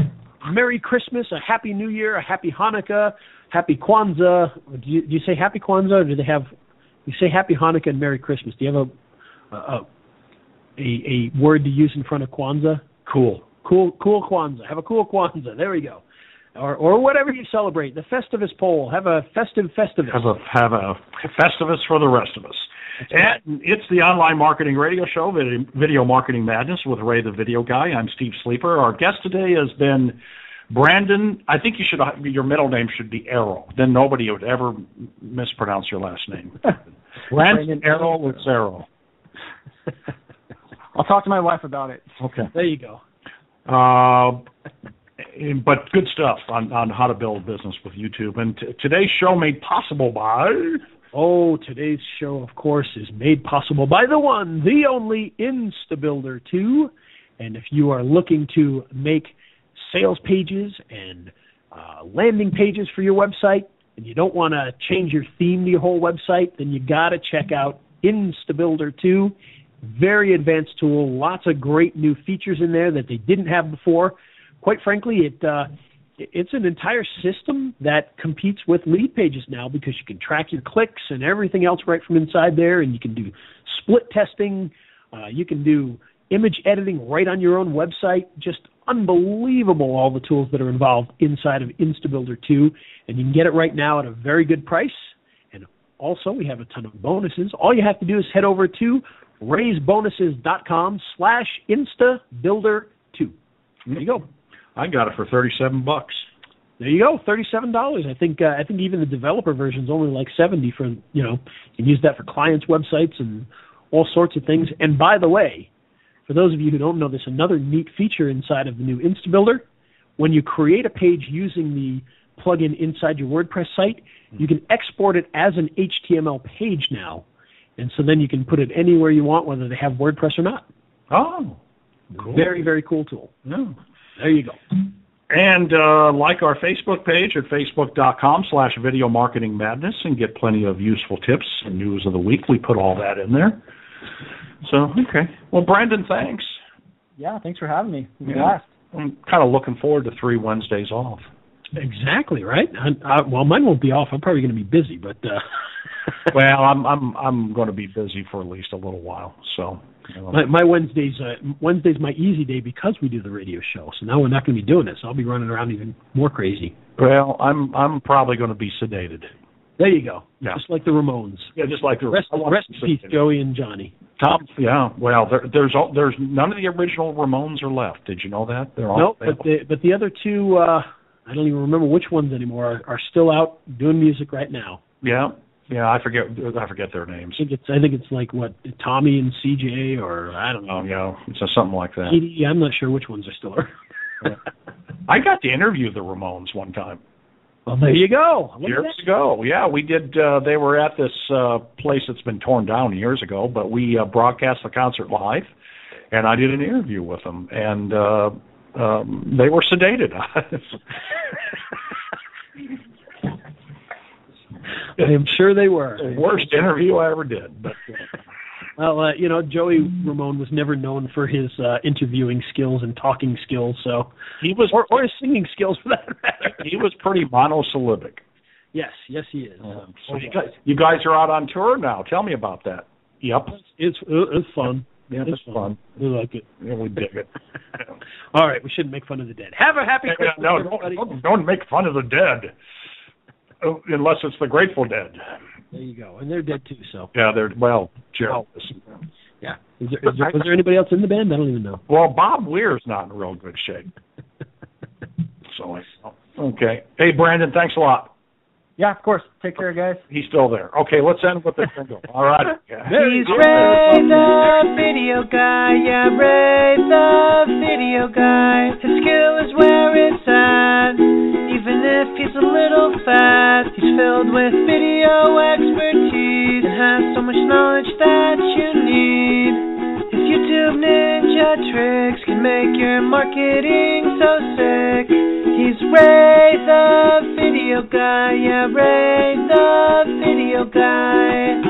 Merry Christmas, a Happy New Year, a Happy Hanukkah, Happy Kwanzaa. Do you say Happy Kwanzaa, or do they have... You say Happy Hanukkah and Merry Christmas. Do you have a word to use in front of Kwanzaa? Cool Kwanzaa. Have a cool Kwanzaa. There we go. Or whatever you celebrate. The Festivus poll. Have a festive Festivus. Have a Festivus for the rest of us. And it's the online marketing radio show, Video Marketing Madness with Ray the Video Guy. I'm Steve Sleeper. Our guest today has been Brandon. I think your middle name should be Arrow. Then nobody would ever mispronounce your last name. Brandon Arrow Lucero. I'll talk to my wife about it. Okay. There you go. But good stuff on how to build a business with YouTube. And today's show made possible by... Today's show, of course, is made possible by the one, the only InstaBuilder 2. And if you are looking to make sales pages and landing pages for your website, and you don't want to change your theme to your whole website, then you got to check out InstaBuilder 2. Very advanced tool, lots of great new features in there that they didn't have before. Quite frankly, it's an entire system that competes with lead pages now because you can track your clicks and everything else right from inside there, and you can do split testing. You can do image editing right on your own website. Just unbelievable, all the tools that are involved inside of InstaBuilder 2, and you can get it right now at a very good price. And also, we have a ton of bonuses. All you have to do is head over to raisebonuses.com/InstaBuilder2. There you go. I got it for $37. There you go, $37. I think even the developer version is only like $70 for, you can use that for clients' websites and all sorts of things. And by the way, for those of you who don't know this, another neat feature inside of the new InstaBuilder, when you create a page using the plugin inside your WordPress site, you can export it as an HTML page now. And so then you can put it anywhere you want, whether they have WordPress or not. Oh, cool. Very, very cool tool. Yeah. There you go. And like our Facebook page at facebook.com/Video Marketing Madness and get plenty of useful tips and news of the week. We put all that in there. So, okay. Well, Brandon, thanks. Yeah, thanks for having me. Yeah. I'm kind of looking forward to 3 Wednesdays off. Exactly, right? Well, mine won't be off. I'm probably going to be busy, but... Well, I'm going to be busy for at least a little while, so... My Wednesday's my easy day because we do the radio show. So now we're not going to be doing it. So I'll be running around even more crazy. Well, I'm probably going to be sedated. There you go. Yeah. Just like the Ramones. Yeah, just like the rest in peace, Joey and Johnny. Tom. Yeah. Well, there's none of the original Ramones are left. Did you know that? They're all but the other two, I don't even remember which ones anymore, are still out doing music right now. Yeah. Yeah, I forget their names. I think it's like what, Tommy and CJ, or I don't know. Yeah, it's something like that. Edie, I'm not sure which ones are still around. Yeah. I got to interview the Ramones one time. Well, there you go. Years ago, yeah, we did. They were at this place that's been torn down years ago, but we broadcast the concert live, and I did an interview with them, and they were sedated. I'm sure they were. The worst interview I ever did. But, well, Joey Ramone was never known for his interviewing skills and talking skills, so he was, or his singing skills for that matter. He was pretty monosyllabic. Yes, he is. So you guys are out on tour now. Tell me about that. Yep, it's fun. Yeah, it's fun. We like it. Yeah, we dig it. All right, we shouldn't make fun of the dead. Have a happy Christmas, everybody. Don't make fun of the dead. Unless it's the Grateful Dead. There you go. And they're dead too, so. Yeah, Gerald. Yeah. Was there anybody else in the band? I don't even know. Well, Bob Weir's not in real good shape. So, okay. Hey, Brandon, thanks a lot. Yeah, of course. Take care, guys. He's still there. Okay, let's end with the single. All right. He's Ray the video guy. Yeah, Ray the video guy. His skill is where it's at. Even if he's a little fat, he's filled with video expertise and has so much knowledge that you need. His YouTube ninja tricks can make your marketing so sick. He's Ray the video guy, yeah, Ray the video guy.